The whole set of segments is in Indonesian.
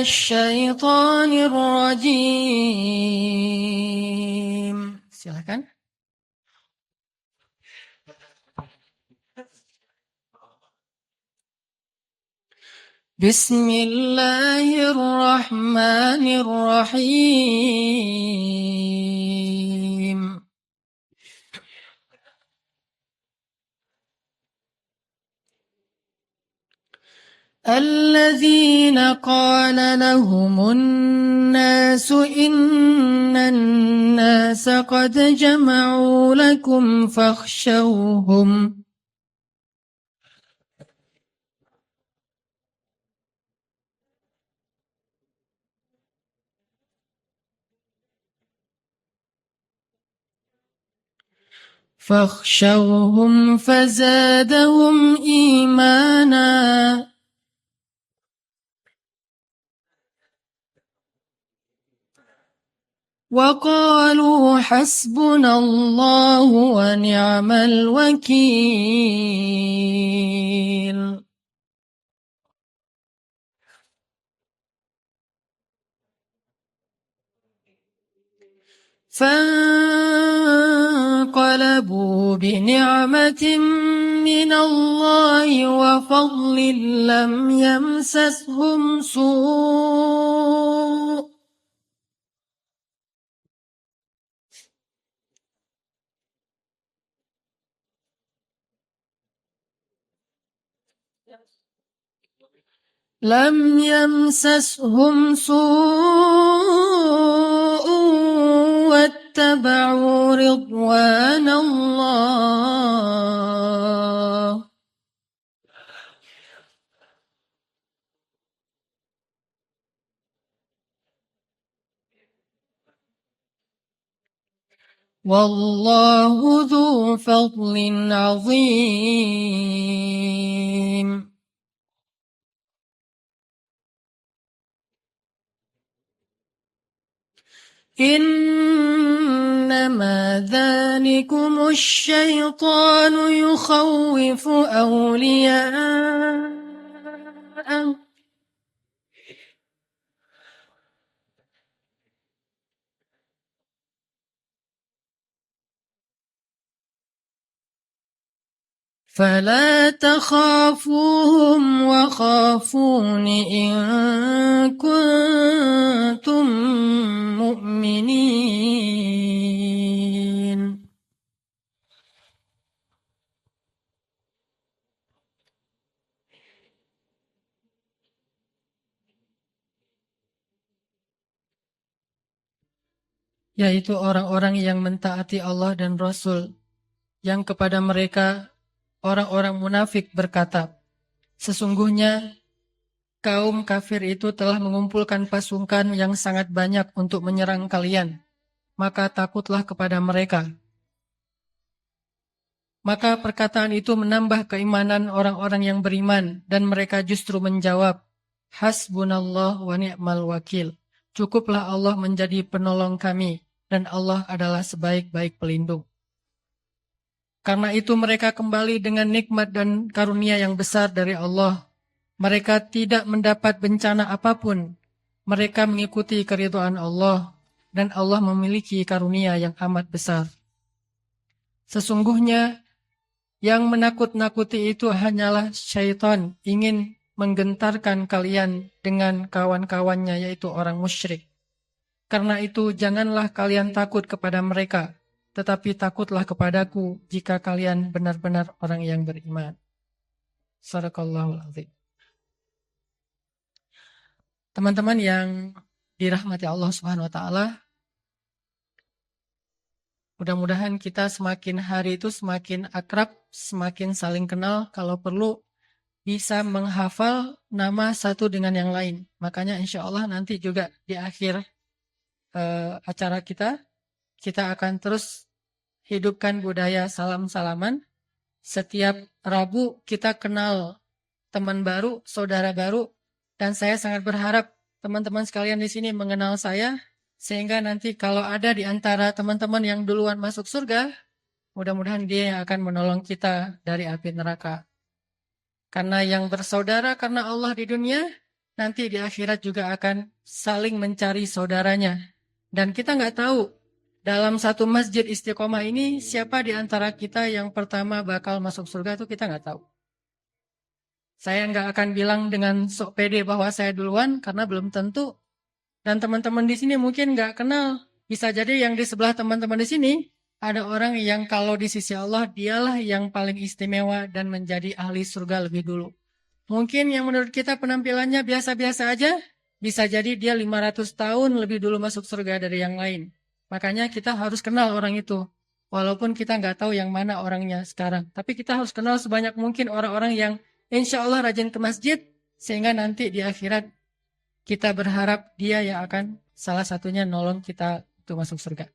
الشيطان الرجيم. Silakan. بسم الله الرحمن الرحيم. الذين قال لهم الناس إن الناس قد جمعوا لكم فاخشوهم فزادهم إيمانا وقالوا حسبنا الله ونعم الوكيل. فانقلبوا بنعمة من الله وفضل لم يمسسهم سوء واتبعوا رضوان الله والله ذو فضل عظيم. إنما ذلكم الشيطان يخوف أولياءه فلا تخافوهم وخافون إن كنتم مؤمنين. Yaitu orang-orang yang mentaati Allah dan Rasul, yang kepada mereka orang-orang munafik berkata, sesungguhnya kaum kafir itu telah mengumpulkan pasukan yang sangat banyak untuk menyerang kalian, maka takutlah kepada mereka. Maka perkataan itu menambah keimanan orang-orang yang beriman, dan mereka justru menjawab, Hasbunallah wa ni'mal wakil. Cukuplah Allah menjadi penolong kami, dan Allah adalah sebaik-baik pelindung. Karena itu mereka kembali dengan nikmat dan karunia yang besar dari Allah. Mereka tidak mendapat bencana apapun. Mereka mengikuti keridhaan Allah, dan Allah memiliki karunia yang amat besar. Sesungguhnya yang menakut-nakuti itu hanyalah syaitan, ingin menggentarkan kalian dengan kawan-kawannya, yaitu orang musyrik. Karena itu janganlah kalian takut kepada mereka, tetapi takutlah kepadaku jika kalian benar-benar orang yang beriman. Shadaqallahul azim. Teman-teman yang dirahmati Allah Subhanahu wa taala, mudah-mudahan kita semakin hari itu semakin akrab, semakin saling kenal, kalau perlu bisa menghafal nama satu dengan yang lain. Makanya insya Allah nanti juga di akhir acara kita akan terus hidupkan budaya salam-salaman. Setiap Rabu kita kenal teman baru, saudara baru, dan saya sangat berharap teman-teman sekalian di sini mengenal saya, sehingga nanti kalau ada di antara teman-teman yang duluan masuk surga, mudah-mudahan dia yang akan menolong kita dari api neraka. Karena yang bersaudara karena Allah di dunia, nanti di akhirat juga akan saling mencari saudaranya. Dan kita nggak tahu dalam satu masjid istiqomah ini siapa di antara kita yang pertama bakal masuk surga itu kita nggak tahu. Saya nggak akan bilang dengan sok pede bahwa saya duluan karena belum tentu. Dan teman-teman di sini mungkin nggak kenal. Bisa jadi yang di sebelah teman-teman di sini ada orang yang kalau di sisi Allah dialah yang paling istimewa dan menjadi ahli surga lebih dulu. Mungkin yang menurut kita penampilannya biasa-biasa aja, bisa jadi dia 500 tahun lebih dulu masuk surga dari yang lain. Makanya kita harus kenal orang itu. Walaupun kita nggak tahu yang mana orangnya sekarang. Tapi kita harus kenal sebanyak mungkin orang-orang yang insya Allah rajin ke masjid. Sehingga nanti di akhirat kita berharap dia yang akan salah satunya nolong kita untuk masuk surga.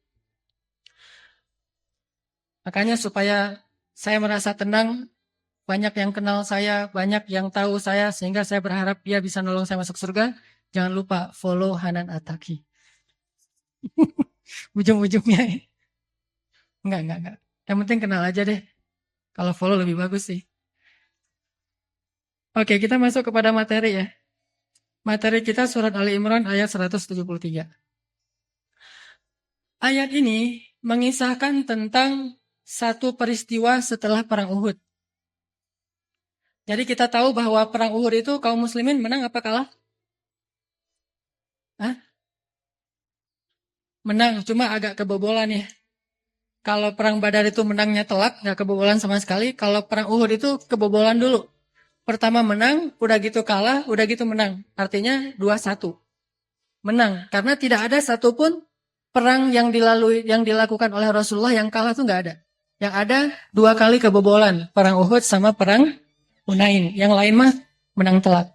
Makanya supaya saya merasa tenang, banyak yang kenal saya, banyak yang tahu saya, sehingga saya berharap dia bisa nolong saya masuk surga. Jangan lupa follow Hanan Attaqi. Ujung-ujungnya. Enggak. Yang penting kenal aja deh. Kalau follow lebih bagus sih. Oke, kita masuk kepada materi ya. Materi kita surat Ali Imran ayat 173. Ayat ini mengisahkan tentang satu peristiwa setelah perang Uhud. Jadi kita tahu bahwa perang Uhud itu kaum muslimin menang apa kalah? Hah? Menang, cuma agak kebobolan ya. Kalau perang Badar itu menangnya telak, nggak kebobolan sama sekali. Kalau perang Uhud itu kebobolan dulu. Pertama menang, udah gitu kalah, udah gitu menang. Artinya 2-1. Menang, karena tidak ada satupun perang yang dilakukan oleh Rasulullah yang kalah itu nggak ada. Yang ada 2 kali kebobolan, perang Uhud sama perang Hunain. Yang lain mah menang telak.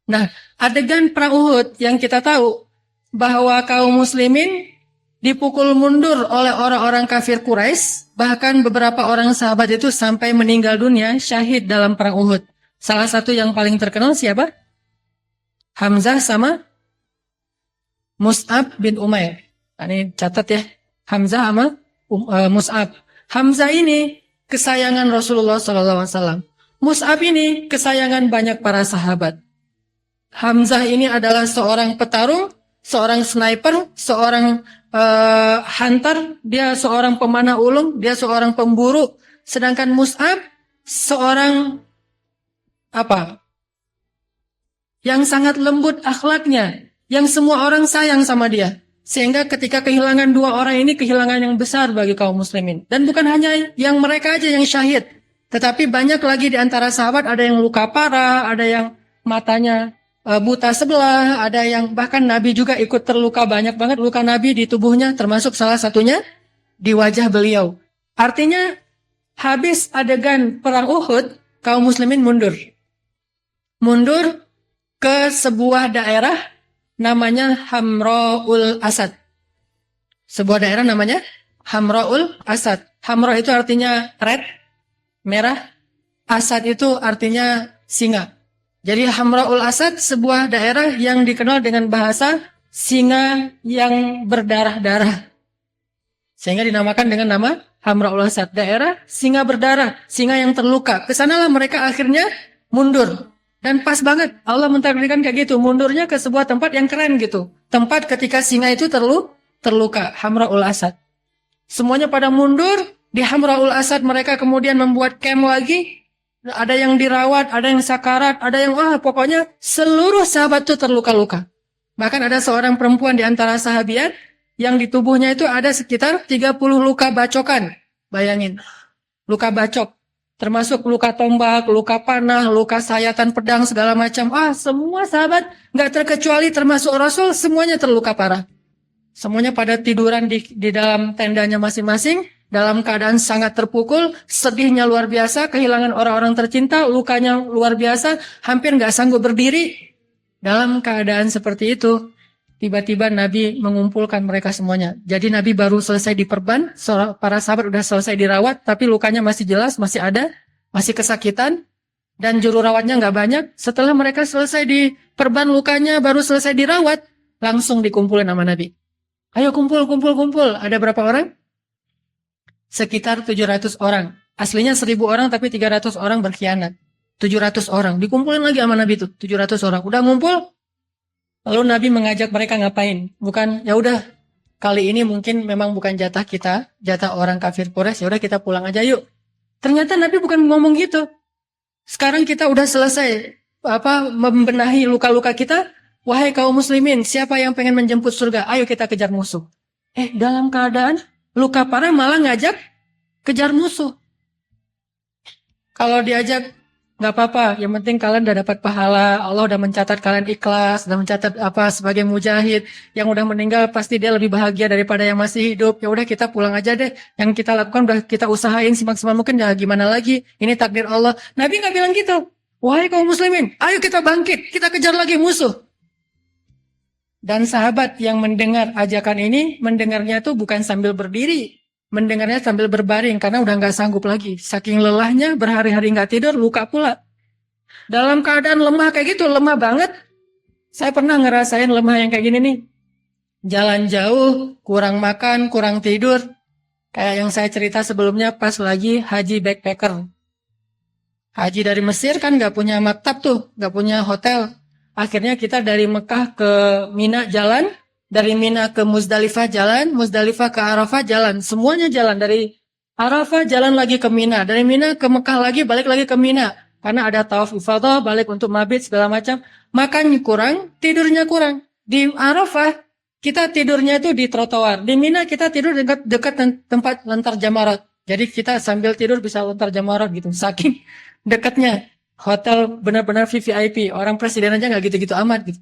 Nah, adegan perang Uhud yang kita tahu bahwa kaum muslimin dipukul mundur oleh orang-orang kafir Quraisy, bahkan beberapa orang sahabat itu sampai meninggal dunia syahid dalam perang Uhud. Salah satu yang paling terkenal siapa? Hamzah sama Mus'ab bin Umair. Nah, ini catat ya. Hamzah sama Mus'ab. Hamzah ini kesayangan Rasulullah SAW. Mus'ab ini kesayangan banyak para sahabat. Hamzah ini adalah seorang petarung, seorang sniper, seorang hunter, dia seorang pemanah ulung, dia seorang pemburu. Sedangkan Mus'ab seorang yang sangat lembut akhlaknya, yang semua orang sayang sama dia. Sehingga ketika kehilangan 2 orang ini kehilangan yang besar bagi kaum muslimin. Dan bukan hanya yang mereka aja yang syahid, tetapi banyak lagi di antara sahabat, ada yang luka parah, ada yang matanya buta sebelah, ada yang bahkan Nabi juga ikut terluka, banyak banget luka Nabi di tubuhnya, termasuk salah satunya di wajah beliau. Artinya habis adegan perang Uhud, kaum muslimin mundur. Mundur ke sebuah daerah namanya Hamra'ul Asad. Sebuah daerah namanya Hamra'ul Asad. Hamra itu artinya red, merah. Asad itu artinya singa. Jadi Hamra'ul Asad sebuah daerah yang dikenal dengan bahasa singa yang berdarah-darah. Sehingga dinamakan dengan nama Hamra'ul Asad. Daerah singa berdarah, singa yang terluka. Kesanalah mereka akhirnya mundur. Dan pas banget Allah mentakdirkan kayak gitu. Mundurnya ke sebuah tempat yang keren gitu. Tempat ketika singa itu terluka. Hamra'ul Asad. Semuanya pada mundur. Di Hamra'ul Asad mereka kemudian membuat camp lagi. Ada yang dirawat, ada yang sakarat, ada yang pokoknya seluruh sahabat itu terluka-luka. Bahkan ada seorang perempuan di antara sahabiat yang di tubuhnya itu ada sekitar 30 luka bacokan. Bayangin, luka bacok. Termasuk luka tombak, luka panah, luka sayatan pedang, segala macam. Semua sahabat, nggak terkecuali termasuk Rasul, semuanya terluka parah. Semuanya pada tiduran di dalam tendanya masing-masing. Dalam keadaan sangat terpukul, sedihnya luar biasa, kehilangan orang-orang tercinta, lukanya luar biasa, hampir nggak sanggup berdiri. Dalam keadaan seperti itu, tiba-tiba Nabi mengumpulkan mereka semuanya. Jadi Nabi baru selesai diperban, para sahabat udah selesai dirawat, tapi lukanya masih jelas, masih ada, masih kesakitan, dan juru rawatnya nggak banyak. Setelah mereka selesai diperban lukanya, baru selesai dirawat, langsung dikumpulin sama Nabi. Ayo kumpul. Ada berapa orang? Sekitar 700 orang. Aslinya 1000 orang tapi 300 orang berkhianat. 700 orang. Dikumpulin lagi sama Nabi itu, 700 orang. Udah ngumpul, lalu Nabi mengajak mereka ngapain? Bukan, ya udah kali ini mungkin memang bukan jatah kita, jatah orang kafir Quraisy, ya udah kita pulang aja yuk. Ternyata Nabi bukan ngomong gitu. Sekarang kita udah selesai membenahi luka-luka kita. Wahai kaum muslimin, siapa yang pengen menjemput surga? Ayo kita kejar musuh. Dalam keadaan luka parah malah ngajak kejar musuh. Kalau diajak, nggak apa-apa. Yang penting kalian udah dapat pahala. Allah udah mencatat kalian ikhlas, udah mencatat sebagai mujahid. Yang udah meninggal pasti dia lebih bahagia daripada yang masih hidup. Ya udah kita pulang aja deh. Yang kita lakukan udah kita usahain semaksimal mungkin. Ya gimana lagi? Ini takdir Allah. Nabi nggak bilang gitu. Wahai kaum muslimin, ayo kita bangkit, kita kejar lagi musuh. Dan sahabat yang mendengar ajakan ini, mendengarnya tuh bukan sambil berdiri, mendengarnya sambil berbaring karena udah nggak sanggup lagi. Saking lelahnya, berhari-hari nggak tidur, luka pula. Dalam keadaan lemah kayak gitu, lemah banget. Saya pernah ngerasain lemah yang kayak gini nih. Jalan jauh, kurang makan, kurang tidur. Kayak yang saya cerita sebelumnya pas lagi haji backpacker. Haji dari Mesir kan nggak punya maktab tuh, nggak punya hotel. Akhirnya kita dari Mekah ke Mina jalan, dari Mina ke Muzdalifah jalan, Muzdalifah ke Arafah jalan, semuanya jalan. Dari Arafah jalan lagi ke Mina, dari Mina ke Mekah lagi, balik lagi ke Mina. Karena ada tawaf ifadah, balik untuk mabit segala macam. Makannya kurang, tidurnya kurang. Di Arafah kita tidurnya itu di trotoar. Di Mina kita tidur dekat tempat lontar jamarat. Jadi kita sambil tidur bisa lontar jamarat gitu. Saking dekatnya. Hotel benar-benar VVIP. Orang presiden aja nggak gitu-gitu amat gitu.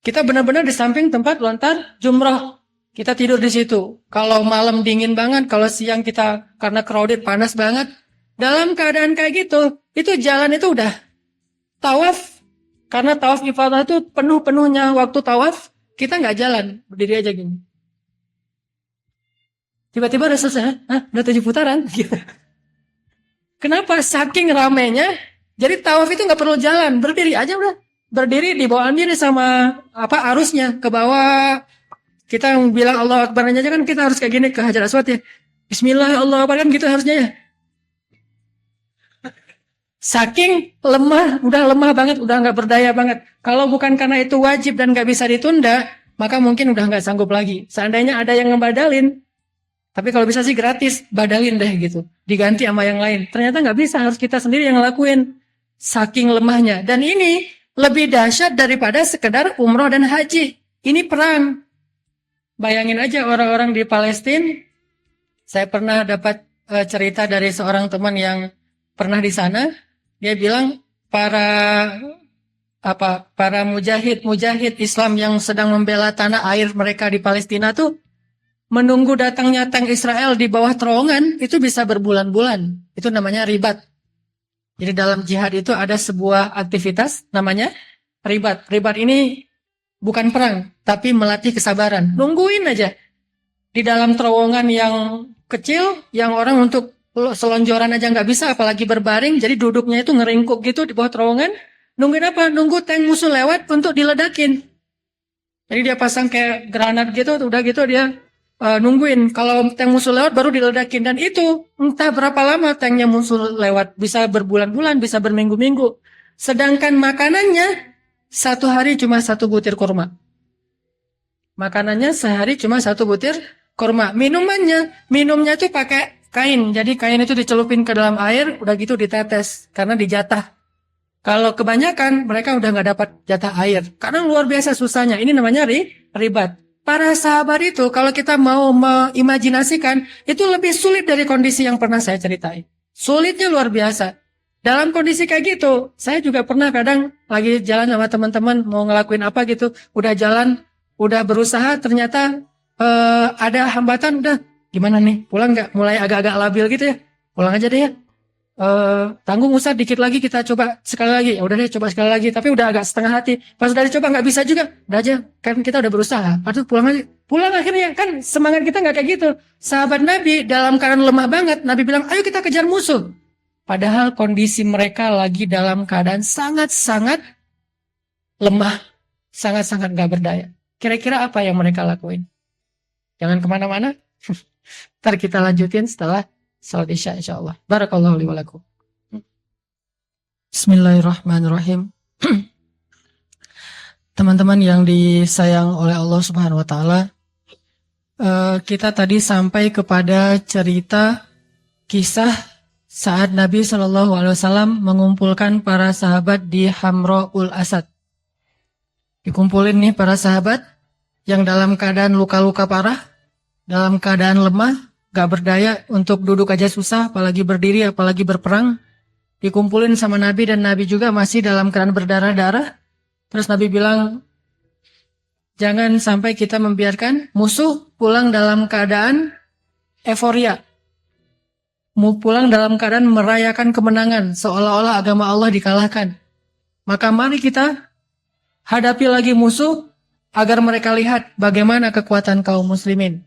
Kita benar-benar di samping tempat lontar jumrah. Kita tidur di situ. Kalau malam dingin banget, kalau siang kita karena crowded panas banget. Dalam keadaan kayak gitu, itu jalan itu udah tawaf. Karena tawaf ifadah itu penuh-penuhnya waktu tawaf, kita nggak jalan, berdiri aja gini. Tiba-tiba udah selesai, udah 7 putaran. Kenapa? Saking ramenya. Jadi tawaf itu nggak perlu jalan, berdiri aja udah. Berdiri di bawah diri sama arusnya ke bawah. Kita bilang Allah Akbar aja kan kita harus kayak gini ke Hajar Aswad ya. Bismillah Allah Akbar kan gitu harusnya ya. Saking lemah, udah lemah banget, udah nggak berdaya banget. Kalau bukan karena itu wajib dan nggak bisa ditunda, maka mungkin udah nggak sanggup lagi. Seandainya ada yang ngebadalin, tapi kalau bisa sih gratis, badalin deh gitu. Diganti sama yang lain. Ternyata nggak bisa, harus kita sendiri yang ngelakuin. Saking lemahnya. Dan ini lebih dahsyat daripada sekedar umroh dan haji. Ini perang. Bayangin aja orang-orang di Palestina. Saya pernah dapat cerita dari seorang teman yang pernah di sana. Dia bilang para mujahid Islam yang sedang membela tanah air mereka di Palestina tuh menunggu datangnya tank Israel di bawah terowongan itu bisa berbulan-bulan. Itu namanya ribat. Jadi dalam jihad itu ada sebuah aktivitas namanya ribat. Ribat ini bukan perang, tapi melatih kesabaran. Nungguin aja. Di dalam terowongan yang kecil, yang orang untuk selonjoran aja nggak bisa, apalagi berbaring. Jadi duduknya itu ngeringkuk gitu di bawah terowongan. Nungguin apa? Nunggu tank musuh lewat untuk diledakin. Jadi dia pasang kayak granat gitu, udah gitu dia nungguin kalau tank musuh lewat baru diledakin. Dan itu entah berapa lama tanknya musuh lewat, bisa berbulan-bulan, bisa berminggu-minggu. Sedangkan makanannya satu hari cuma 1 butir kurma. Makanannya sehari cuma 1 butir kurma. Minumnya itu pakai kain. Jadi kain itu dicelupin ke dalam air, udah gitu ditetes karena dijatah. Kalau kebanyakan mereka udah nggak dapat jatah air karena luar biasa susahnya. Ini namanya ribat. Para sahabat itu kalau kita mau mengimajinasikan itu lebih sulit dari kondisi yang pernah saya ceritain. Sulitnya luar biasa. Dalam kondisi kayak gitu, saya juga pernah kadang lagi jalan sama teman-teman mau ngelakuin apa gitu, udah jalan, udah berusaha, ternyata ada hambatan, udah gimana nih, pulang nggak? Mulai agak-agak labil gitu ya, pulang aja deh ya. Tanggung Ustaz dikit lagi kita coba sekali lagi. Ya udah deh coba sekali lagi, tapi udah agak setengah hati. Pas udah dicoba nggak bisa juga, udah aja kan kita udah berusaha. Aduh pulang aja. Pulang akhirnya kan semangat kita nggak kayak gitu. Sahabat Nabi dalam keadaan lemah banget, Nabi bilang ayo kita kejar musuh. Padahal kondisi mereka lagi dalam keadaan sangat-sangat lemah, sangat-sangat nggak berdaya. Kira-kira apa yang mereka lakuin? Jangan kemana-mana. Ntar kita lanjutin setelah salat Isya insyaallah. Barakallahu li wa lakum. Bismillahirrahmanirrahim. Teman-teman yang disayang oleh Allah Subhanahu wa taala, kita tadi sampai kepada cerita kisah saat Nabi Shallallahu alaihi wasallam mengumpulkan para sahabat di Hamraul Asad. Dikumpulin nih para sahabat yang dalam keadaan luka-luka parah, dalam keadaan lemah, gak berdaya, untuk duduk aja susah, apalagi berdiri, apalagi berperang. Dikumpulin sama Nabi, dan Nabi juga masih dalam keadaan berdarah-darah. Terus Nabi bilang, jangan sampai kita membiarkan musuh pulang dalam keadaan euforia. Pulang dalam keadaan merayakan kemenangan, seolah-olah agama Allah dikalahkan. Maka mari kita hadapi lagi musuh, agar mereka lihat bagaimana kekuatan kaum muslimin.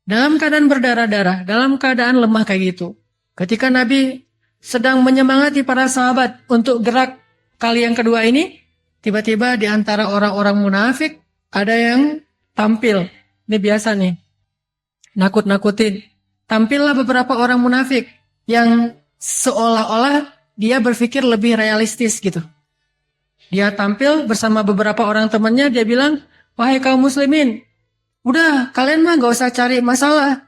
Dalam keadaan berdarah-darah, dalam keadaan lemah kayak gitu. Ketika Nabi sedang menyemangati para sahabat untuk gerak kali yang kedua ini, tiba-tiba di antara orang-orang munafik ada yang tampil. Ini biasa nih, nakut-nakutin. Tampillah beberapa orang munafik yang seolah-olah dia berpikir lebih realistis gitu. Dia tampil bersama beberapa orang temannya, dia bilang, wahai kaum muslimin, udah kalian mah gak usah cari masalah.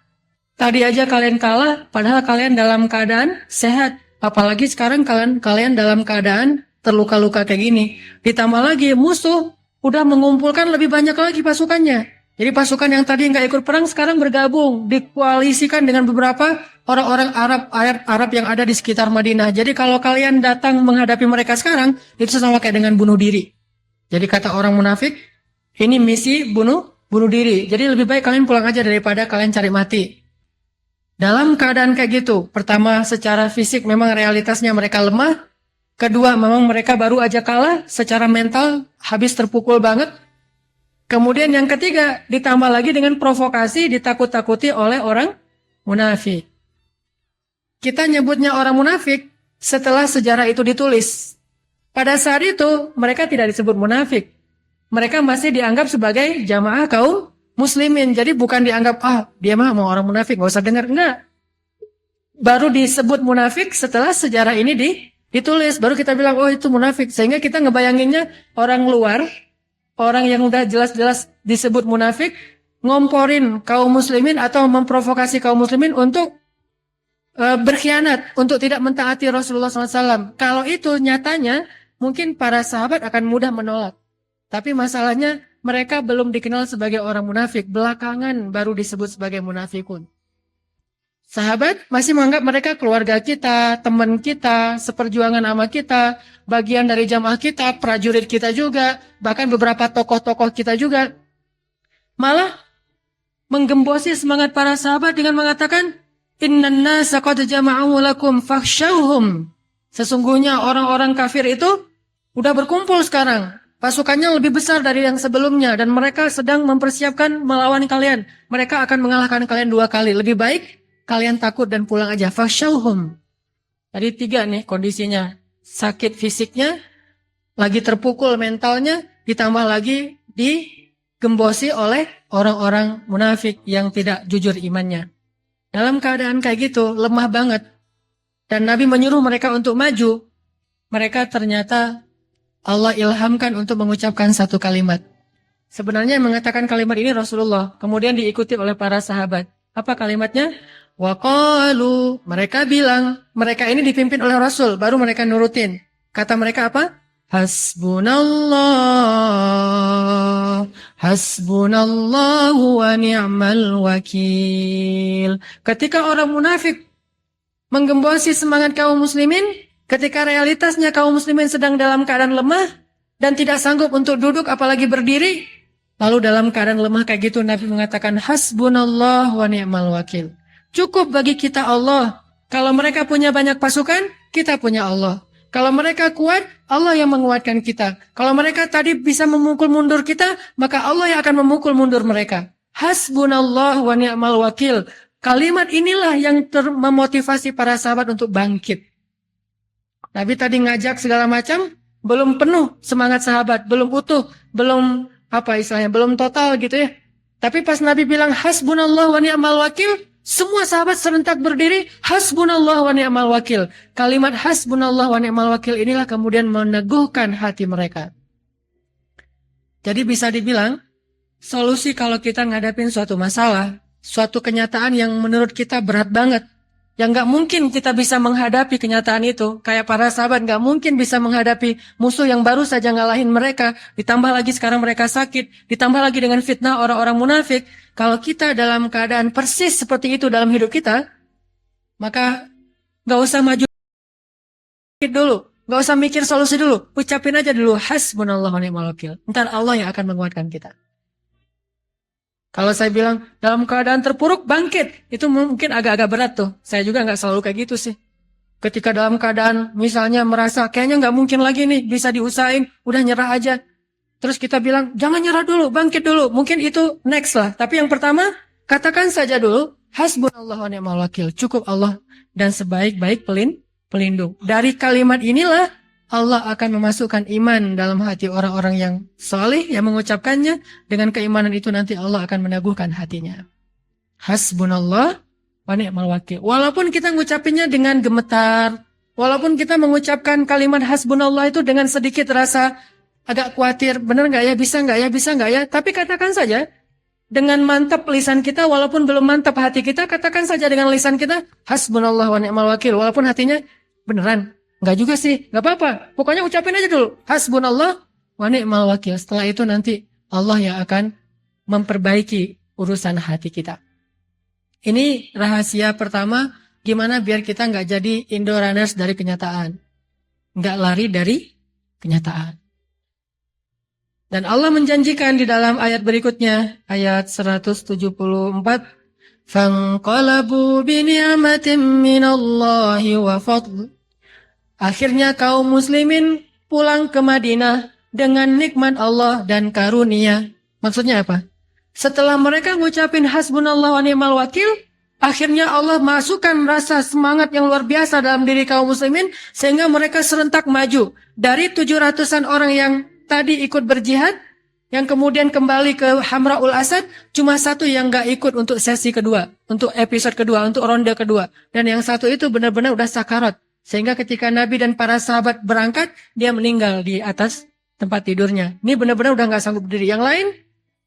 Tadi aja kalian kalah, padahal kalian dalam keadaan sehat. Apalagi sekarang kalian dalam keadaan terluka-luka kayak gini. Ditambah lagi musuh udah mengumpulkan lebih banyak lagi pasukannya. Jadi pasukan yang tadi nggak ikut perang sekarang bergabung, dikoalisikan dengan beberapa orang-orang Arab yang ada di sekitar Madinah. Jadi kalau kalian datang menghadapi mereka sekarang, itu sama kayak dengan bunuh diri. Jadi kata orang munafik, ini misi bunuh diri. Jadi lebih baik kalian pulang aja daripada kalian cari mati. Dalam keadaan kayak gitu, pertama secara fisik memang realitasnya mereka lemah. Kedua, memang mereka baru aja kalah, secara mental habis terpukul banget. Kemudian yang ketiga, ditambah lagi dengan provokasi, ditakut-takuti oleh orang munafik. Kita nyebutnya orang munafik setelah sejarah itu ditulis. Pada saat itu, mereka tidak disebut munafik. Mereka masih dianggap sebagai jamaah kaum muslimin. Jadi bukan dianggap, dia mah mau orang munafik, gak usah dengar. Enggak. Baru disebut munafik setelah sejarah ini ditulis. Baru kita bilang, oh itu munafik. Sehingga kita ngebayanginnya orang luar, orang yang udah jelas-jelas disebut munafik, ngomporin kaum muslimin atau memprovokasi kaum muslimin untuk berkhianat, untuk tidak mentaati Rasulullah SAW. Kalau itu nyatanya, mungkin para sahabat akan mudah menolak. Tapi masalahnya, mereka belum dikenal sebagai orang munafik. Belakangan baru disebut sebagai munafikun. Sahabat masih menganggap mereka keluarga kita, teman kita, seperjuangan sama kita, bagian dari jamaah kita, prajurit kita juga, bahkan beberapa tokoh-tokoh kita juga. Malah menggembosi semangat para sahabat dengan mengatakan, Innan nasa qad jama'u lakum fakhshawhum. Sesungguhnya orang-orang kafir itu udah berkumpul sekarang. Pasukannya lebih besar dari yang sebelumnya, dan mereka sedang mempersiapkan melawan kalian. Mereka akan mengalahkan kalian 2 kali. Lebih baik kalian takut dan pulang aja. Fakhshawhum. Tadi 3 nih kondisinya. Sakit fisiknya, lagi terpukul mentalnya, ditambah lagi digembosi oleh orang-orang munafik yang tidak jujur imannya. Dalam keadaan kayak gitu, lemah banget. Dan Nabi menyuruh mereka untuk maju. Mereka ternyata Allah ilhamkan untuk mengucapkan satu kalimat. Sebenarnya yang mengatakan kalimat ini Rasulullah. Kemudian diikuti oleh para sahabat. Apa kalimatnya? Waqalu. Mereka bilang. Mereka ini dipimpin oleh Rasul. Baru mereka nurutin. Kata mereka apa? Hasbunallah. Hasbunallahu wa ni'mal wakil. Ketika orang munafik menggembosi semangat kaum muslimin, ketika realitasnya kaum muslimin sedang dalam keadaan lemah dan tidak sanggup untuk duduk apalagi berdiri, lalu dalam keadaan lemah kayak gitu Nabi mengatakan hasbunallah wa ni'mal wakil. Cukup bagi kita Allah. Kalau mereka punya banyak pasukan, kita punya Allah. Kalau mereka kuat, Allah yang menguatkan kita. Kalau mereka tadi bisa memukul mundur kita, maka Allah yang akan memukul mundur mereka. Hasbunallah wa ni'mal wakil. Kalimat inilah yang memotivasi para sahabat untuk bangkit. Nabi tadi ngajak segala macam, belum penuh semangat sahabat, belum utuh, belum belum total gitu ya. Tapi pas Nabi bilang hasbunallah wa ni'mal wakil, Semua sahabat serentak berdiri, hasbunallah wa ni'mal wakil. Kalimat hasbunallah wa ni'mal wakil inilah kemudian meneguhkan hati mereka. Jadi bisa dibilang, solusi kalau kita ngadapin suatu masalah, suatu kenyataan yang menurut kita berat banget, yang gak mungkin kita bisa menghadapi kenyataan itu. Kayak para sahabat gak mungkin bisa menghadapi musuh yang baru saja ngalahin mereka. Ditambah lagi sekarang mereka sakit. Ditambah lagi dengan fitnah orang-orang munafik. Kalau kita dalam keadaan persis seperti itu dalam hidup kita, maka gak usah maju dulu. Gak usah mikir solusi dulu. Ucapin aja dulu, hasbunallah wa ni'mal wakil. Ntar Allah yang akan menguatkan kita. Kalau saya bilang dalam keadaan terpuruk bangkit, itu mungkin agak-agak berat tuh. Saya juga nggak selalu kayak gitu sih. Ketika dalam keadaan misalnya merasa kayaknya nggak mungkin lagi nih bisa diusahain, udah nyerah aja. Terus kita bilang jangan nyerah dulu, bangkit dulu. Mungkin itu next lah. Tapi yang pertama katakan saja dulu hasbunallah wa ni'mal wakil. Cukup Allah dan sebaik-baik pelindung. Dari kalimat inilah Allah akan memasukkan iman dalam hati orang-orang yang soleh yang mengucapkannya. Dengan keimanan itu nanti Allah akan meneguhkan hatinya. Hasbunallah wa ni'mal wakil. Walaupun kita mengucapinnya dengan gemetar, walaupun kita mengucapkan kalimat hasbunallah itu dengan sedikit rasa agak khawatir, benar nggak ya, bisa nggak ya, tapi katakan saja dengan mantap lisan kita, walaupun belum mantap hati kita, katakan saja dengan lisan kita hasbunallah wa ni'mal wakil, walaupun hatinya beneran. Enggak juga sih, enggak apa-apa. Pokoknya ucapin aja dulu. Hasbunallah wa ni'mal wakil. Setelah itu nanti Allah yang akan memperbaiki urusan hati kita. Ini rahasia pertama, gimana biar kita enggak jadi Indo-runners dari kenyataan. Enggak lari dari kenyataan. Dan Allah menjanjikan di dalam ayat berikutnya, ayat 174, فَانْقَلَبُوا بِنِعْمَةٍ مِّنَ اللَّهِ وَفَضْلٍ. Akhirnya kaum muslimin pulang ke Madinah dengan nikmat Allah dan karunia. Maksudnya apa? Setelah mereka ngucapin hasbunallah wa ni'mal wakil, akhirnya Allah masukkan rasa semangat yang luar biasa dalam diri kaum muslimin, sehingga mereka serentak maju. Dari 700-an orang yang tadi ikut berjihad, yang kemudian kembali ke Hamraul Asad, cuma satu yang gak ikut untuk sesi kedua, untuk episode kedua, untuk ronde kedua. Dan yang satu itu benar-benar udah sakarat. Sehingga ketika Nabi dan para sahabat berangkat, dia meninggal di atas tempat tidurnya. Ini benar-benar udah gak sanggup berdiri. Yang lain,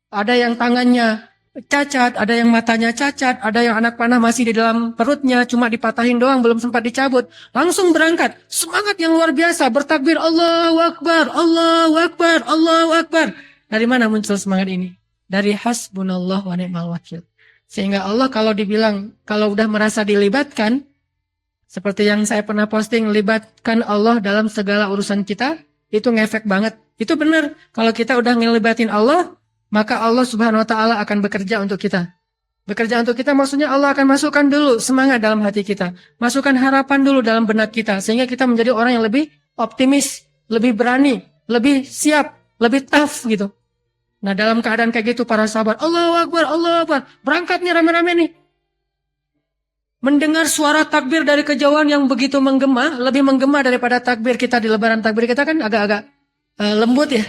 ada yang tangannya cacat, ada yang matanya cacat, ada yang anak panah masih di dalam perutnya, cuma dipatahin doang, belum sempat dicabut. Langsung berangkat. Semangat yang luar biasa, bertakbir Allahu Akbar, Allahu Akbar, Allahu Akbar. Dari mana muncul semangat ini? Dari hasbunallah wa ni'mal wakil. Sehingga Allah kalau dibilang, kalau udah merasa dilibatkan, seperti yang saya pernah posting, libatkan Allah dalam segala urusan kita, itu ngefek banget. Itu benar. Kalau kita udah ngelibatin Allah, maka Allah Subhanahu wa Ta'ala akan bekerja untuk kita. Bekerja untuk kita maksudnya Allah akan masukkan dulu semangat dalam hati kita. Masukkan harapan dulu dalam benak kita. Sehingga kita menjadi orang yang lebih optimis, lebih berani, lebih siap, lebih tough gitu. Nah dalam keadaan kayak gitu para sahabat, Allahu Akbar, Allahu Akbar. Berangkat nih rame-rame nih. Mendengar suara takbir dari kejauhan yang begitu menggema, lebih menggema daripada takbir kita di lebaran. Takbir kita kan agak-agak lembut ya.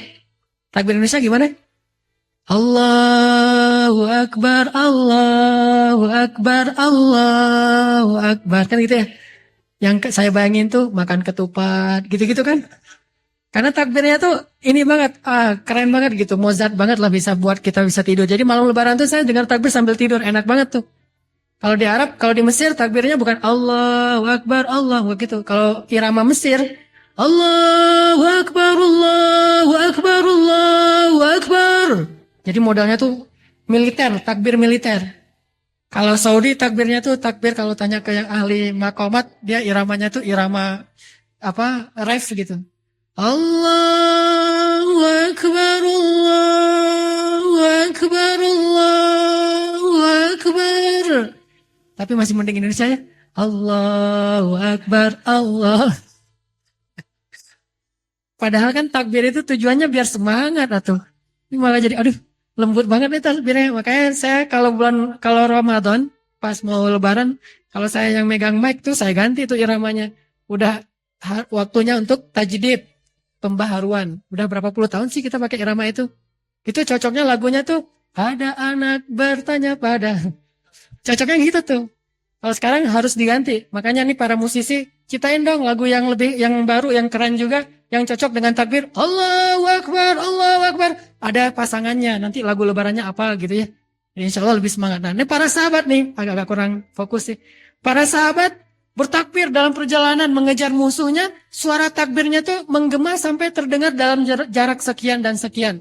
Takbir Indonesia gimana? Allahu Akbar, Allahu Akbar, Allahu Akbar. Kan gitu ya. Yang saya bayangin tuh makan ketupat, gitu-gitu kan. Karena takbirnya tuh ini banget, keren banget gitu. Mozart banget lah bisa buat kita bisa tidur. Jadi malam lebaran tuh saya dengar takbir sambil tidur, enak banget tuh. Kalau di Arab, kalau di Mesir takbirnya bukan Allahu Akbar, Allah gitu. Kalau irama Mesir, Allahu Akbar, Allahu Akbar, Allahu Akbar. Jadi modalnya tuh militer, takbir militer. Kalau Saudi takbirnya tuh takbir, kalau tanya ke yang ahli makomat, dia iramanya tuh irama ref gitu. Allahu Akbar, Allahu Akbar, Allahu Akbar. Tapi masih mending Indonesia ya. Allahu Akbar, Allah. Padahal kan takbir itu tujuannya biar semangat atuh. Ini malah jadi aduh lembut banget nih takbirnya. Makanya saya kalau Ramadan pas mau lebaran, kalau saya yang megang mic tuh saya ganti tuh iramanya. Udah waktunya untuk tajdid, pembaharuan. Udah berapa puluh tahun sih kita pakai irama itu. Itu cocoknya lagunya tuh ada anak bertanya pada Cocoknya gitu tuh. Kalau sekarang harus diganti. Makanya nih para musisi, ciptain dong lagu yang lebih, yang baru, yang keren juga, yang cocok dengan takbir. Allahu Akbar, Allahu Akbar. Ada pasangannya, nanti lagu lebarannya apa gitu ya. Jadi insya Allah lebih semangat. Nah, ini para sahabat nih, agak kurang fokus sih. Para sahabat bertakbir dalam perjalanan mengejar musuhnya, suara takbirnya tuh menggema sampai terdengar dalam jarak sekian dan sekian.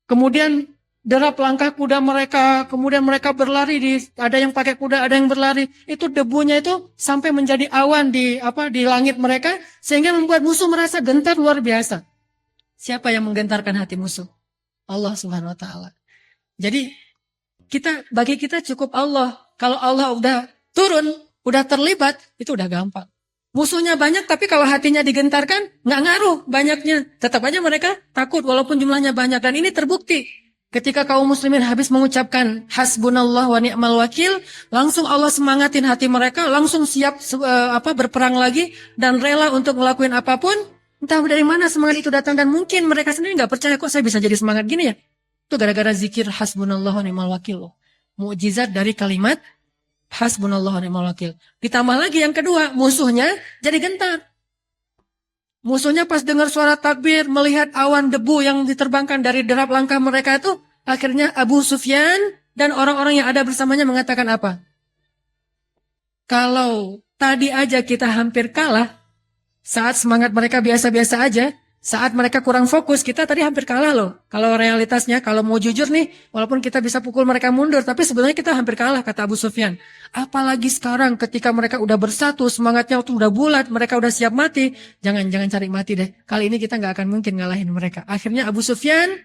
Kemudian derap langkah kuda mereka, kemudian mereka berlari ada yang pakai kuda, ada yang berlari. Itu debunya itu sampai menjadi awan di langit mereka sehingga membuat musuh merasa gentar luar biasa. Siapa yang menggentarkan hati musuh? Allah Subhanahu wa taala. Jadi bagi kita cukup Allah. Kalau Allah udah turun, udah terlibat, itu udah gampang. Musuhnya banyak, tapi kalau hatinya digentarkan, nggak ngaruh banyaknya. Tetap aja mereka takut, walaupun jumlahnya banyak. Dan ini terbukti. Ketika kaum muslimin habis mengucapkan hasbunallah wa ni'mal wakil, langsung Allah semangatin hati mereka, langsung siap berperang lagi, dan rela untuk ngelakuin apapun. Entah dari mana semangat itu datang, dan mungkin mereka sendiri nggak percaya kok saya bisa jadi semangat gini ya. Itu gara-gara zikir hasbunallah wa ni'mal wakil. Mukjizat dari kalimat hasbunallah wa ni'mal wakil. Ditambah lagi yang kedua, musuhnya jadi gentar. Musuhnya pas dengar suara takbir, melihat awan debu yang diterbangkan dari derap langkah mereka itu, akhirnya Abu Sufyan dan orang-orang yang ada bersamanya mengatakan apa? Kalau tadi aja kita hampir kalah, saat semangat mereka biasa-biasa aja, saat mereka kurang fokus, kita tadi hampir kalah loh. Kalau realitasnya, kalau mau jujur nih, walaupun kita bisa pukul mereka mundur, tapi sebenarnya kita hampir kalah, kata Abu Sufyan. Apalagi sekarang ketika mereka udah bersatu, semangatnya udah bulat, mereka udah siap mati. Jangan cari mati deh. Kali ini kita nggak akan mungkin ngalahin mereka. Akhirnya Abu Sufyan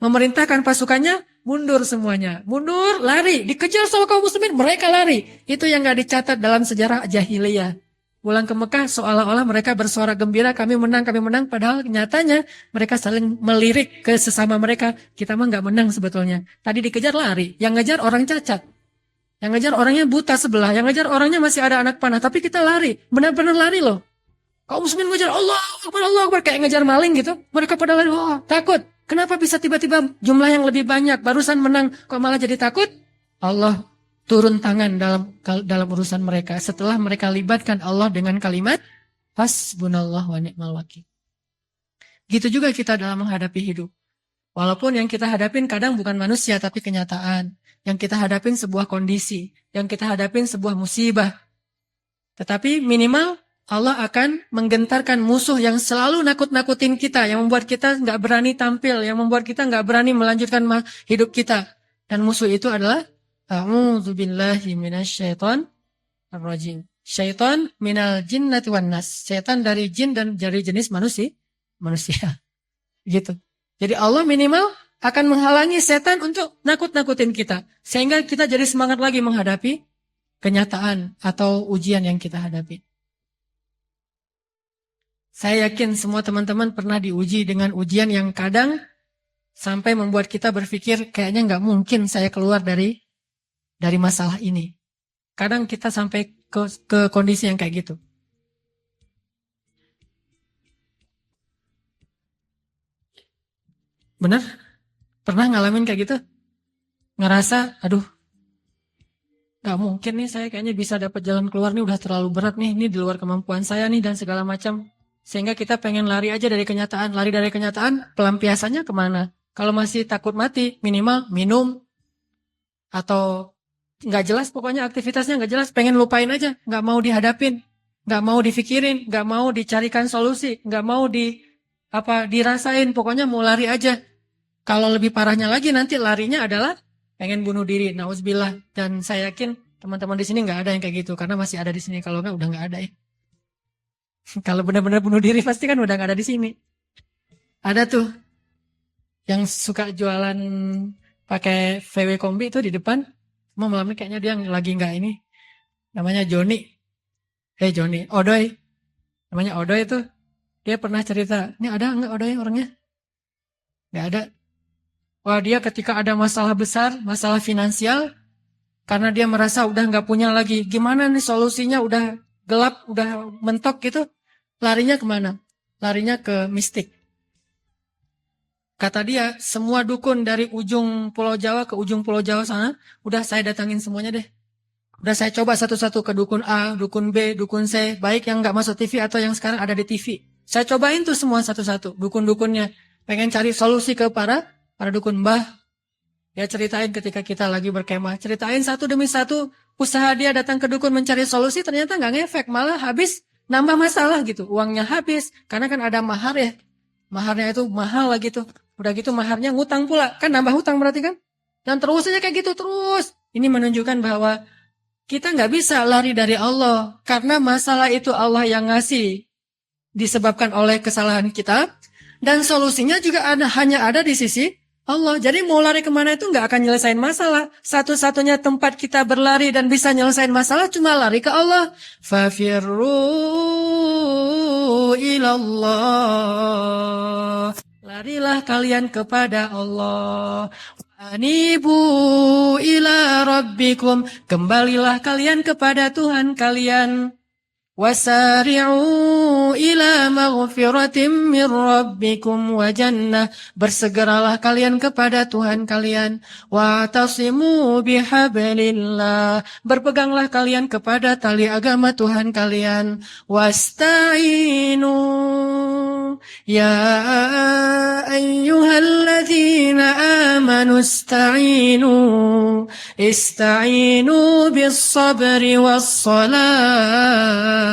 memerintahkan pasukannya mundur semuanya. Mundur, lari, dikejar sama kaum muslimin, mereka lari. Itu yang nggak dicatat dalam sejarah jahiliyah. Pulang ke Mekah seolah-olah mereka bersorak gembira, kami menang, padahal nyatanya mereka saling melirik ke sesama mereka, kita mah nggak menang sebetulnya. Tadi dikejar lari, yang ngejar orang cacat, yang ngejar orangnya buta sebelah, yang ngejar orangnya masih ada anak panah, tapi kita lari, benar-benar lari loh. Kaum muslimin ngejar Allah Akbar, kayak ngejar maling gitu, mereka pada lari, takut. Kenapa bisa tiba-tiba jumlah yang lebih banyak, barusan menang, kok malah jadi takut? Allah turun tangan dalam urusan mereka setelah mereka libatkan Allah dengan kalimat hasbunallah wa ni'mal wakil. Gitu juga kita dalam menghadapi hidup. Walaupun yang kita hadapin kadang bukan manusia tapi kenyataan. Yang kita hadapin sebuah kondisi, yang kita hadapin sebuah musibah. Tetapi minimal Allah akan menggentarkan musuh yang selalu nakut-nakutin kita, yang membuat kita nggak berani tampil, yang membuat kita nggak berani melanjutkan hidup kita. Dan musuh itu adalah a'udzu billahi minasyaitonir rajim. Syaitan minal jinnati wan nas. Syaitan dari jin dan dari jenis manusia. Gitu. Jadi Allah minimal akan menghalangi setan untuk nakut-nakutin kita. Sehingga kita jadi semangat lagi menghadapi kenyataan atau ujian yang kita hadapi. Saya yakin semua teman-teman pernah diuji dengan ujian yang kadang sampai membuat kita berpikir kayaknya nggak mungkin saya keluar dari masalah ini. Kadang kita sampai ke kondisi yang kayak gitu. Benar? Pernah ngalamin kayak gitu? Ngerasa, aduh, gak mungkin nih saya kayaknya bisa dapat jalan keluar nih, udah terlalu berat nih, ini di luar kemampuan saya nih dan segala macam. Sehingga kita pengen lari aja dari kenyataan. Lari dari kenyataan, pelampiasannya kemana? Kalau masih takut mati, minimal minum. Atau nggak jelas, pokoknya aktivitasnya nggak jelas, pengen lupain aja, nggak mau dihadapin, nggak mau dipikirin, nggak mau dicarikan solusi, nggak mau dirasain, pokoknya mau lari aja. Kalau lebih parahnya lagi nanti larinya adalah pengen bunuh diri, nauzubillah. Dan saya yakin teman-teman di sini nggak ada yang kayak gitu, karena masih ada di sini. Kalau nggak udah nggak ada ya. Kalau benar-benar bunuh diri pasti kan udah nggak ada di sini. Ada tuh yang suka jualan pakai VW kombi itu di depan. Mau malam ini kayaknya dia lagi nggak ini. Namanya Joni. Joni. Odoy. Namanya Odoy itu. Dia pernah cerita. Ini ada nggak Odoy orangnya? Nggak ada. Wah, dia ketika ada masalah besar, masalah finansial, karena dia merasa udah nggak punya lagi. Gimana nih solusinya? Udah gelap, udah mentok gitu. Larinya kemana? Larinya ke mistik. Kata dia, semua dukun dari ujung Pulau Jawa ke ujung Pulau Jawa sana, udah saya datangin semuanya deh. Udah saya coba satu-satu ke dukun A, dukun B, dukun C, baik yang nggak masuk TV atau yang sekarang ada di TV. Saya cobain tuh semua satu-satu, dukun-dukunnya. Pengen cari solusi ke para dukun. Mbah, dia ceritain ketika kita lagi berkemah, ceritain satu demi satu, usaha dia datang ke dukun mencari solusi, ternyata nggak ngefek, malah habis nambah masalah gitu. Uangnya habis, karena kan ada mahar ya. Maharnya itu mahal lah gitu. Udah gitu maharnya ngutang pula, kan nambah hutang berarti kan? Dan terus aja kayak gitu terus. Ini menunjukkan bahwa kita nggak bisa lari dari Allah, karena masalah itu Allah yang ngasih, disebabkan oleh kesalahan kita, dan solusinya juga hanya ada di sisi Allah. Jadi mau lari kemana itu nggak akan nyelesain masalah. Satu-satunya tempat kita berlari dan bisa nyelesain masalah cuma lari ke Allah. Fafirru ilallah. Larilah kalian kepada Allah. Anibu ila rabbikum. Kembalilah kalian kepada Tuhan kalian. Wasari'u ila maghfiratim min rabbikum wa jannah. Bersegeralah kalian kepada Tuhan kalian. Wa'tasimu bihablillah. Berpeganglah kalian kepada tali agama Tuhan kalian. Wasta'inu ya ayyuhalladzina amanu ista'inu bis sabri was salah.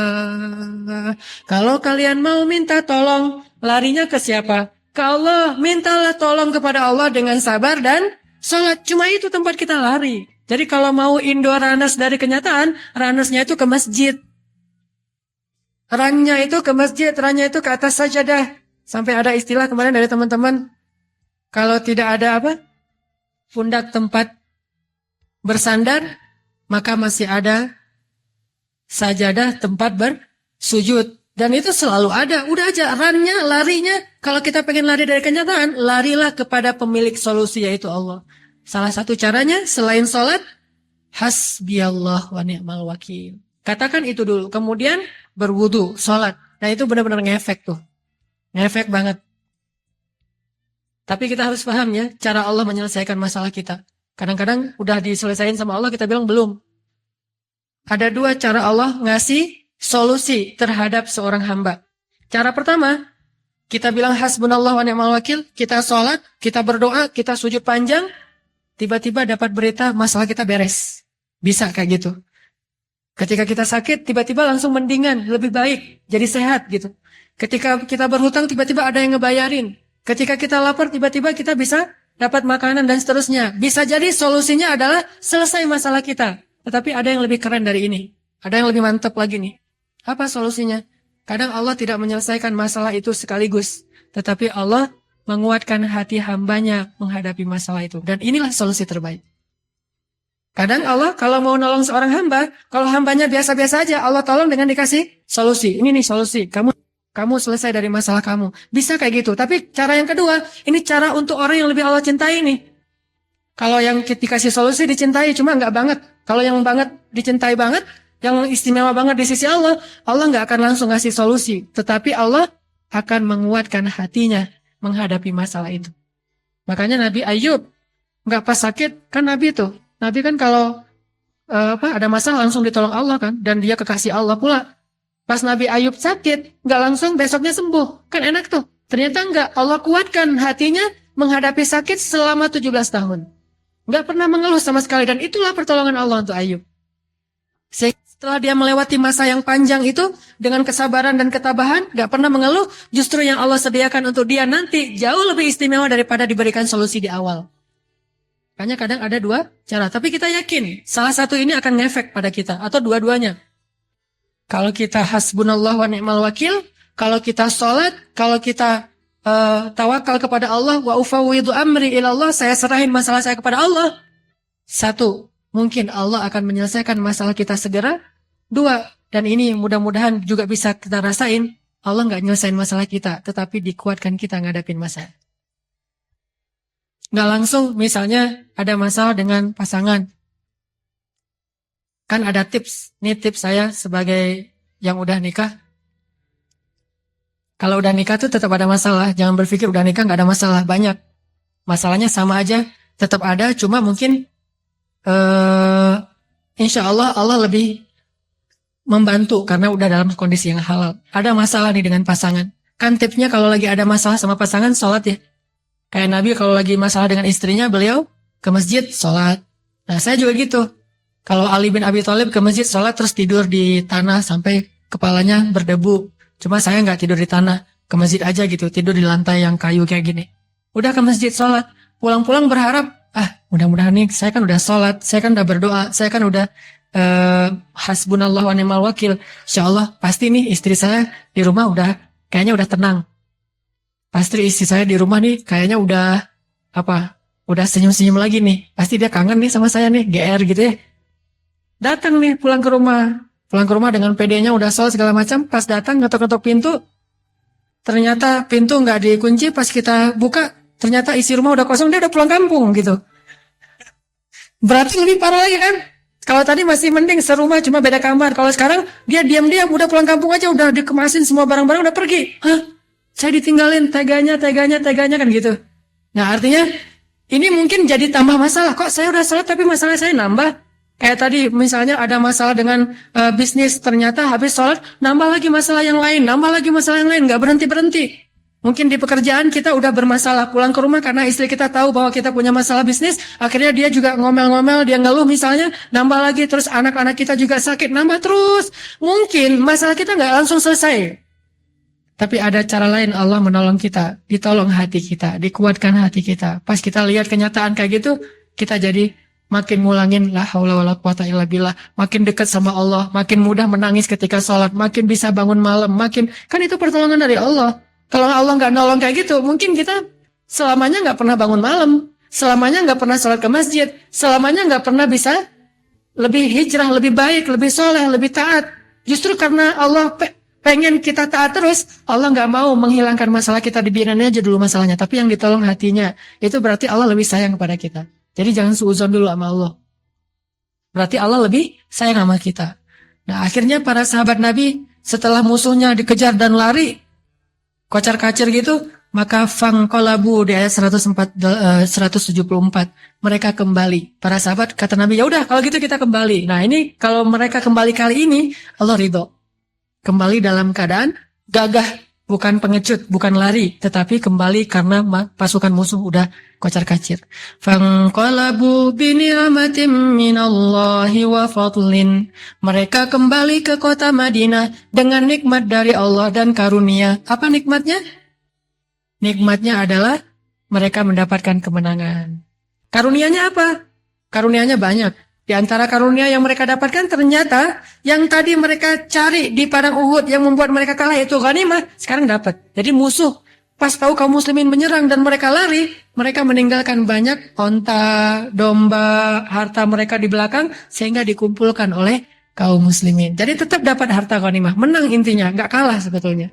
Kalau kalian mau minta tolong, larinya ke siapa? Ke Allah. Mintalah tolong kepada Allah dengan sabar dan sholat. Cuma itu tempat kita lari. Jadi kalau mau indoor runners dari kenyataan, runnersnya itu ke masjid. Runnya itu ke masjid, runnya itu ke atas sajadah. Sampai ada istilah kemarin dari teman-teman, kalau tidak ada pundak tempat bersandar, maka masih ada sajadah tempat bersujud. Dan itu selalu ada. Udah aja runnya, larinya. Kalau kita pengen lari dari kenyataan, larilah kepada pemilik solusi, yaitu Allah. Salah satu caranya selain sholat, hasbiyallah wa ni'mal wakil. Katakan itu dulu. Kemudian berwudu, sholat. Nah itu benar-benar ngefek tuh. Ngefek banget. Tapi kita harus paham ya, cara Allah menyelesaikan masalah kita. Kadang-kadang udah diselesaikan sama Allah, kita bilang belum. Ada dua cara Allah ngasih solusi terhadap seorang hamba. Cara pertama, kita bilang hasbunallah wa ni'mal wakil, kita sholat, kita berdoa, kita sujud panjang, tiba-tiba dapat berita masalah kita beres. Bisa kayak gitu. Ketika kita sakit, tiba-tiba langsung mendingan, lebih baik, jadi sehat gitu. Ketika kita berhutang, tiba-tiba ada yang ngebayarin. Ketika kita lapar, tiba-tiba kita bisa dapat makanan dan seterusnya. Bisa jadi solusinya adalah selesai masalah kita. Tetapi ada yang lebih keren dari ini. Ada yang lebih mantap lagi nih. Apa solusinya? Kadang Allah tidak menyelesaikan masalah itu sekaligus. Tetapi Allah menguatkan hati hambanya menghadapi masalah itu. Dan inilah solusi terbaik. Kadang Allah kalau mau nolong seorang hamba, kalau hambanya biasa-biasa aja, Allah tolong dengan dikasih solusi. Ini nih solusi. Kamu selesai dari masalah kamu. Bisa kayak gitu. Tapi cara yang kedua, ini cara untuk orang yang lebih Allah cintai nih. Kalau yang dikasih solusi dicintai, cuma nggak banget. Kalau yang banget dicintai banget, yang istimewa banget di sisi Allah, Allah nggak akan langsung ngasih solusi. Tetapi Allah akan menguatkan hatinya menghadapi masalah itu. Makanya Nabi Ayub, nggak pas sakit, kan Nabi tuh. Nabi kan kalau ada masalah langsung ditolong Allah kan. Dan dia kekasih Allah pula. Pas Nabi Ayub sakit, nggak langsung besoknya sembuh. Kan enak tuh. Ternyata nggak. Allah kuatkan hatinya menghadapi sakit selama 17 tahun. Nggak pernah mengeluh sama sekali. Dan itulah pertolongan Allah untuk Ayub. Setelah dia melewati masa yang panjang itu, dengan kesabaran dan ketabahan, nggak pernah mengeluh. Justru yang Allah sediakan untuk dia nanti jauh lebih istimewa daripada diberikan solusi di awal. Makanya kadang ada dua cara. Tapi kita yakin, salah satu ini akan ngefek pada kita. Atau dua-duanya. Kalau kita hasbunallah wa ni'mal wakil, kalau kita sholat, kalau kita tawakal kepada Allah, wa ufawwidu amri ilallah, saya serahin masalah saya kepada Allah. Satu, mungkin Allah akan menyelesaikan masalah kita segera. Dua, dan ini mudah-mudahan juga bisa kita rasain, Allah nggak nyelesain masalah kita, tetapi dikuatkan kita ngadapin masalah. Nggak langsung, misalnya ada masalah dengan pasangan. Kan ada tips, ini tips saya sebagai yang udah nikah. Kalau udah nikah tuh tetap ada masalah. Jangan berpikir udah nikah nggak ada masalah. Banyak. Masalahnya sama aja. Tetap ada. Cuma mungkin insya Allah Allah lebih membantu karena udah dalam kondisi yang halal. Ada masalah nih dengan pasangan. Kan tipsnya kalau lagi ada masalah sama pasangan, sholat ya. Kayak Nabi kalau lagi masalah dengan istrinya, beliau ke masjid, sholat. Nah, saya juga gitu. Kalau Ali bin Abi Thalib ke masjid, sholat, terus tidur di tanah sampai kepalanya berdebu. Cuma saya nggak tidur di tanah, ke masjid aja gitu. Tidur di lantai yang kayu kayak gini. Udah ke masjid, sholat. Pulang-pulang berharap, mudah-mudahan nih, saya kan udah sholat, saya kan udah berdoa, saya kan udah hasbunallah wa ni'mal wakil. Insya Allah, pasti nih istri saya di rumah kayaknya udah tenang. Pasti istri saya di rumah nih kayaknya udah senyum-senyum lagi nih. Pasti dia kangen nih sama saya nih, GR gitu ya. Datang nih pulang ke rumah dengan PD-nya udah sholat segala macam. Pas datang ngetok-ngetok pintu, ternyata pintu nggak dikunci. Pas kita buka, ternyata isi rumah udah kosong, dia udah pulang kampung gitu. Berarti lebih parah lagi kan? Kalau tadi masih mending serumah cuma beda kamar. Kalau sekarang dia diam-diam udah pulang kampung aja, udah dikemasin semua barang-barang udah pergi. Saya ditinggalin, teganya kan gitu. Nah, artinya ini mungkin jadi tambah masalah. Kok saya udah sholat tapi masalah saya nambah? Kayak tadi misalnya ada masalah dengan bisnis, ternyata habis sholat nambah lagi masalah yang lain, nggak berhenti. Mungkin di pekerjaan kita udah bermasalah, pulang ke rumah karena istri kita tahu bahwa kita punya masalah bisnis, akhirnya dia juga ngomel-ngomel, dia ngeluh misalnya, nambah lagi, terus anak-anak kita juga sakit, nambah terus. Mungkin masalah kita nggak langsung selesai. Tapi ada cara lain Allah menolong kita, ditolong hati kita, dikuatkan hati kita. Pas kita lihat kenyataan kayak gitu, kita jadi makin ngulangin la haula wala quwata illa billah, makin dekat sama Allah, makin mudah menangis ketika sholat, makin bisa bangun malam, kan itu pertolongan dari Allah. Kalau Allah nggak nolong kayak gitu, mungkin kita selamanya nggak pernah bangun malam, selamanya nggak pernah sholat ke masjid, selamanya nggak pernah bisa lebih hijrah, lebih baik, lebih soleh, lebih taat. Justru karena Allah pengen kita taat terus, Allah nggak mau menghilangkan masalah kita, dibiarin aja dulu masalahnya. Tapi yang ditolong hatinya, itu berarti Allah lebih sayang kepada kita. Jadi jangan suudzon dulu sama Allah. Berarti Allah lebih sayang sama kita. Nah, akhirnya para sahabat Nabi setelah musuhnya dikejar dan lari, kocar-kacir gitu, maka fangqalabu di ayat 174 mereka kembali. Para sahabat kata Nabi, ya udah kalau gitu kita kembali. Nah, ini kalau mereka kembali kali ini Allah ridho. Kembali dalam keadaan gagah, bukan pengecut, bukan lari, tetapi kembali karena pasukan musuh udah kocar-kacir. Fangqalabu bi ni'matin minallahi wa fadlin. Mereka kembali ke kota Madinah dengan nikmat dari Allah dan karunia. Apa nikmatnya? Nikmatnya adalah mereka mendapatkan kemenangan. Karunianya apa? Karunianya banyak. Di antara karunia yang mereka dapatkan ternyata yang tadi mereka cari di padang Uhud yang membuat mereka kalah yaitu ghanimah, sekarang dapat. Jadi musuh pas tahu kaum muslimin menyerang dan mereka lari, mereka meninggalkan banyak onta, domba, harta mereka di belakang sehingga dikumpulkan oleh kaum muslimin. Jadi tetap dapat harta ghanimah, menang intinya, nggak kalah sebetulnya.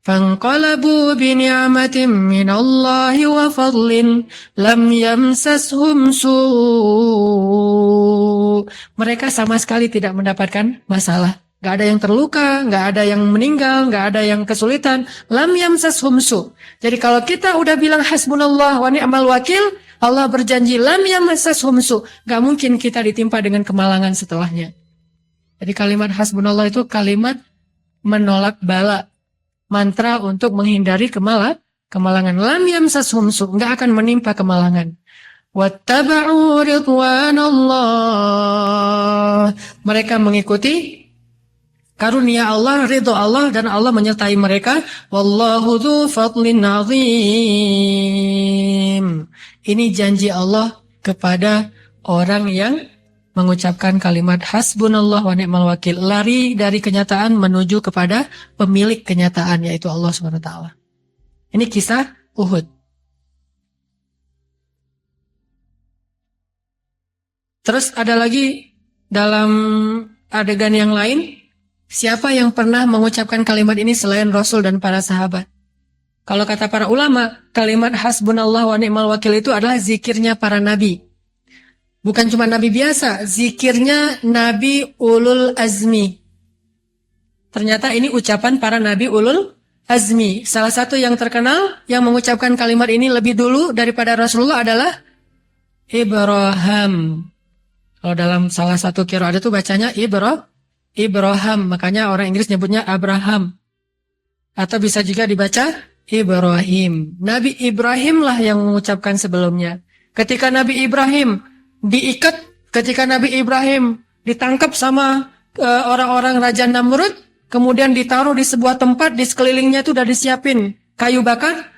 Fanqalabu bi ni'matin minallahi wa fadlin lam yamsashum su'. Mereka sama sekali tidak mendapatkan masalah. Gak ada yang terluka, gak ada yang meninggal, gak ada yang kesulitan. Lam yamsashum su'. Jadi kalau kita udah bilang hasbunallah wa ni'mal wakil, Allah berjanji lam yamsashum su'. Gak mungkin kita ditimpa dengan kemalangan setelahnya. Jadi kalimat hasbunallah itu kalimat menolak bala. Mantra untuk menghindari kemalangan. Lam yamsashum su', enggak akan menimpa kemalangan. Wattaba'u ridwanallah. Mereka mengikuti karunia Allah, ridho Allah, dan Allah menyertai mereka. Wallahu dzu fadlin azim. Ini janji Allah kepada orang yang mengucapkan kalimat hasbunallah wa ni'mal wakil, lari dari kenyataan menuju kepada pemilik kenyataan yaitu Allah SWT. Ini kisah Uhud. Terus ada lagi dalam adegan yang lain, siapa yang pernah mengucapkan kalimat ini selain Rasul dan para sahabat? Kalau kata para ulama, kalimat hasbunallah wa ni'mal wakil itu adalah zikirnya para nabi. Bukan cuma nabi biasa, zikirnya nabi ulul azmi. Ternyata ini ucapan para nabi ulul azmi. Salah satu yang terkenal yang mengucapkan kalimat ini lebih dulu daripada Rasulullah adalah Ibrahim Kalau dalam salah satu qiraat itu bacanya Ibrahim, makanya orang Inggris nyebutnya Abraham. Atau bisa juga dibaca Ibrahim. Nabi Ibrahim lah yang mengucapkan sebelumnya. Ketika Nabi Ibrahim diikat, ketika Nabi Ibrahim ditangkap sama orang-orang Raja Namrud, kemudian ditaruh di sebuah tempat, di sekelilingnya itu udah disiapin kayu bakar.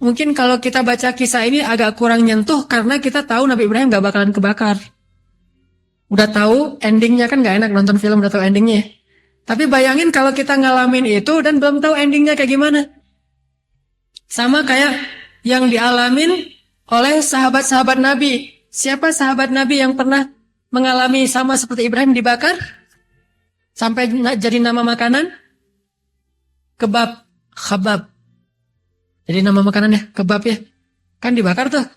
Mungkin kalau kita baca kisah ini agak kurang nyentuh karena kita tahu Nabi Ibrahim gak bakalan kebakar. Udah tahu endingnya, kan gak enak nonton film udah tahu endingnya. Tapi bayangin kalau kita ngalamin itu dan belum tahu endingnya kayak gimana. Sama kayak yang dialamin oleh sahabat-sahabat Nabi. Siapa sahabat Nabi yang pernah mengalami sama seperti Ibrahim dibakar? Sampai jadi nama makanan? Khabab. Jadi nama makanannya kebab ya. Kan dibakar tuh.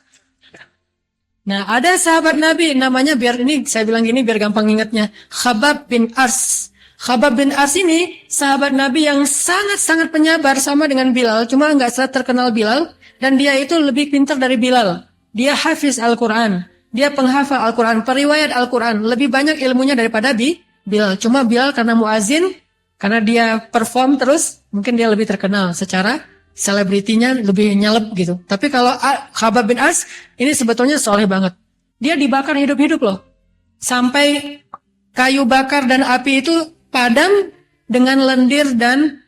Nah, ada sahabat Nabi namanya, biar ini saya bilang gini biar gampang ingatnya, Khabbab bin Ars. Khabbab bin Ars ini sahabat Nabi yang sangat-sangat penyabar, sama dengan Bilal, cuma nggak terkenal Bilal, dan dia itu lebih pintar dari Bilal. Dia hafiz Al-Quran, dia penghafal Al-Quran, periwayat Al-Quran, lebih banyak ilmunya daripada Bilal. Cuma Bilal karena muazin, karena dia perform terus, mungkin dia lebih terkenal secara selebritinya, lebih nyeleb gitu. Tapi kalau Khabbab bin Ars ini sebetulnya soleh banget. Dia dibakar hidup-hidup loh. Sampai kayu bakar dan api itu padam dengan lendir dan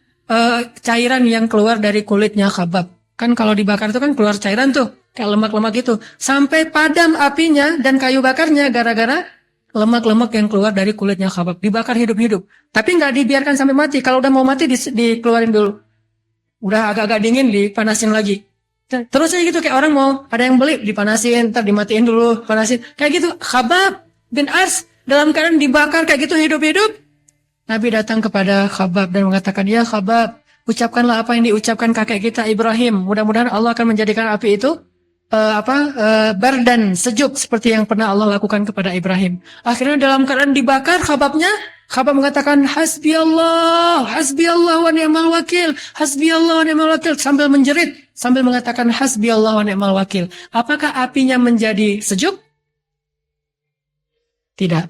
cairan yang keluar dari kulitnya Khabbab. Kan kalau dibakar itu kan keluar cairan tuh, kayak lemak-lemak gitu. Sampai padam apinya dan kayu bakarnya gara-gara lemak-lemak yang keluar dari kulitnya Khabbab. Dibakar hidup-hidup. Tapi nggak dibiarkan sampai mati. Kalau udah mau mati dikeluarin dulu. Udah agak-agak dingin dipanasin lagi. Terus aja gitu, kayak orang mau ada yang beli dipanasin, ntar dimatiin dulu, panasin. Kayak gitu. Khabbab bin Ars dalam keadaan dibakar kayak gitu hidup-hidup. Nabi datang kepada Khabbab dan mengatakan, "Ya Khabbab, ucapkanlah apa yang diucapkan kakek kita Ibrahim. Mudah-mudahan Allah akan menjadikan api itu bardan, sejuk seperti yang pernah Allah lakukan kepada Ibrahim." Akhirnya dalam keadaan dibakar Khabbab mengatakan, hasbi Allah wa ni'mal wakil, hasbi Allah wa ni'mal wakil, sambil menjerit, sambil mengatakan hasbi Allah wa ni'mal wakil. Apakah apinya menjadi sejuk? Tidak.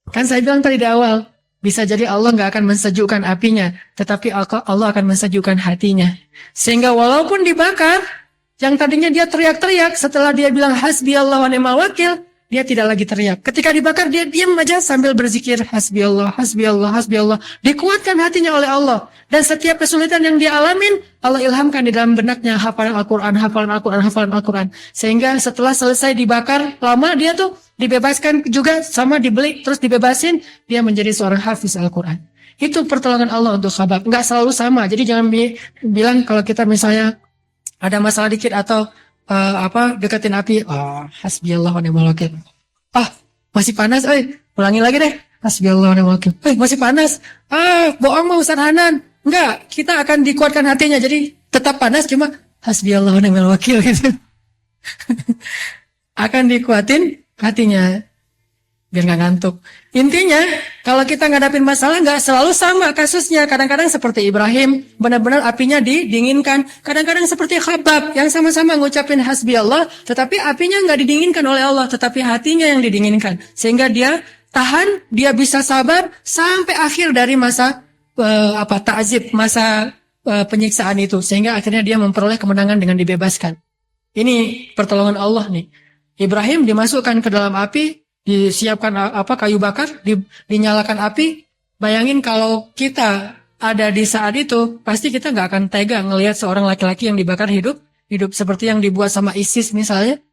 Kan saya bilang tadi di awal, bisa jadi Allah nggak akan mensejukkan apinya, tetapi Allah akan mensejukkan hatinya. Sehingga walaupun dibakar, yang tadinya dia teriak-teriak, setelah dia bilang hasbi Allah wa ni'mal wakil, dia tidak lagi teriak. Ketika dibakar, dia diam aja sambil berzikir hasbi Allah, hasbi Allah, hasbi Allah. Dikuatkan hatinya oleh Allah. Dan setiap kesulitan yang dia alamin, Allah ilhamkan di dalam benaknya hafalan Al-Quran, hafalan Al-Quran, hafalan Al-Quran. Sehingga setelah selesai dibakar, lama dia tuh dibebaskan juga, sama dibeli, terus dibebasin, dia menjadi seorang hafiz Al-Quran. Itu pertolongan Allah untuk Khabbab. Nggak selalu sama. Jadi jangan bilang kalau kita misalnya ada masalah dikit atau deketin api, hasbiyallah wa ni'mal wakil. Masih panas, ulangi lagi deh. Hasbiyallah wa ni'mal wakil. Masih panas. Bohong mau Ustaz Hanan. Enggak, kita akan dikuatkan hatinya. Jadi tetap panas, cuma hasbiyallah wa ni'mal wakil gitu. Akan dikuatin hatinya biar nggak ngantuk. Intinya, kalau kita ngadapin masalah nggak selalu sama kasusnya. Kadang-kadang seperti Ibrahim, benar-benar apinya didinginkan. Kadang-kadang seperti Khabbab, yang sama-sama ngucapin hasbi Allah, tetapi apinya nggak didinginkan oleh Allah, tetapi hatinya yang didinginkan. Sehingga dia tahan, dia bisa sabar sampai akhir dari masa ta'zib, masa penyiksaan itu. Sehingga akhirnya dia memperoleh kemenangan dengan dibebaskan. Ini pertolongan Allah nih. Ibrahim dimasukkan ke dalam api, disiapkan kayu bakar, dinyalakan api. Bayangin kalau kita ada di saat itu, pasti kita nggak akan tega ngelihat seorang laki-laki yang dibakar hidup seperti yang dibuat sama ISIS misalnya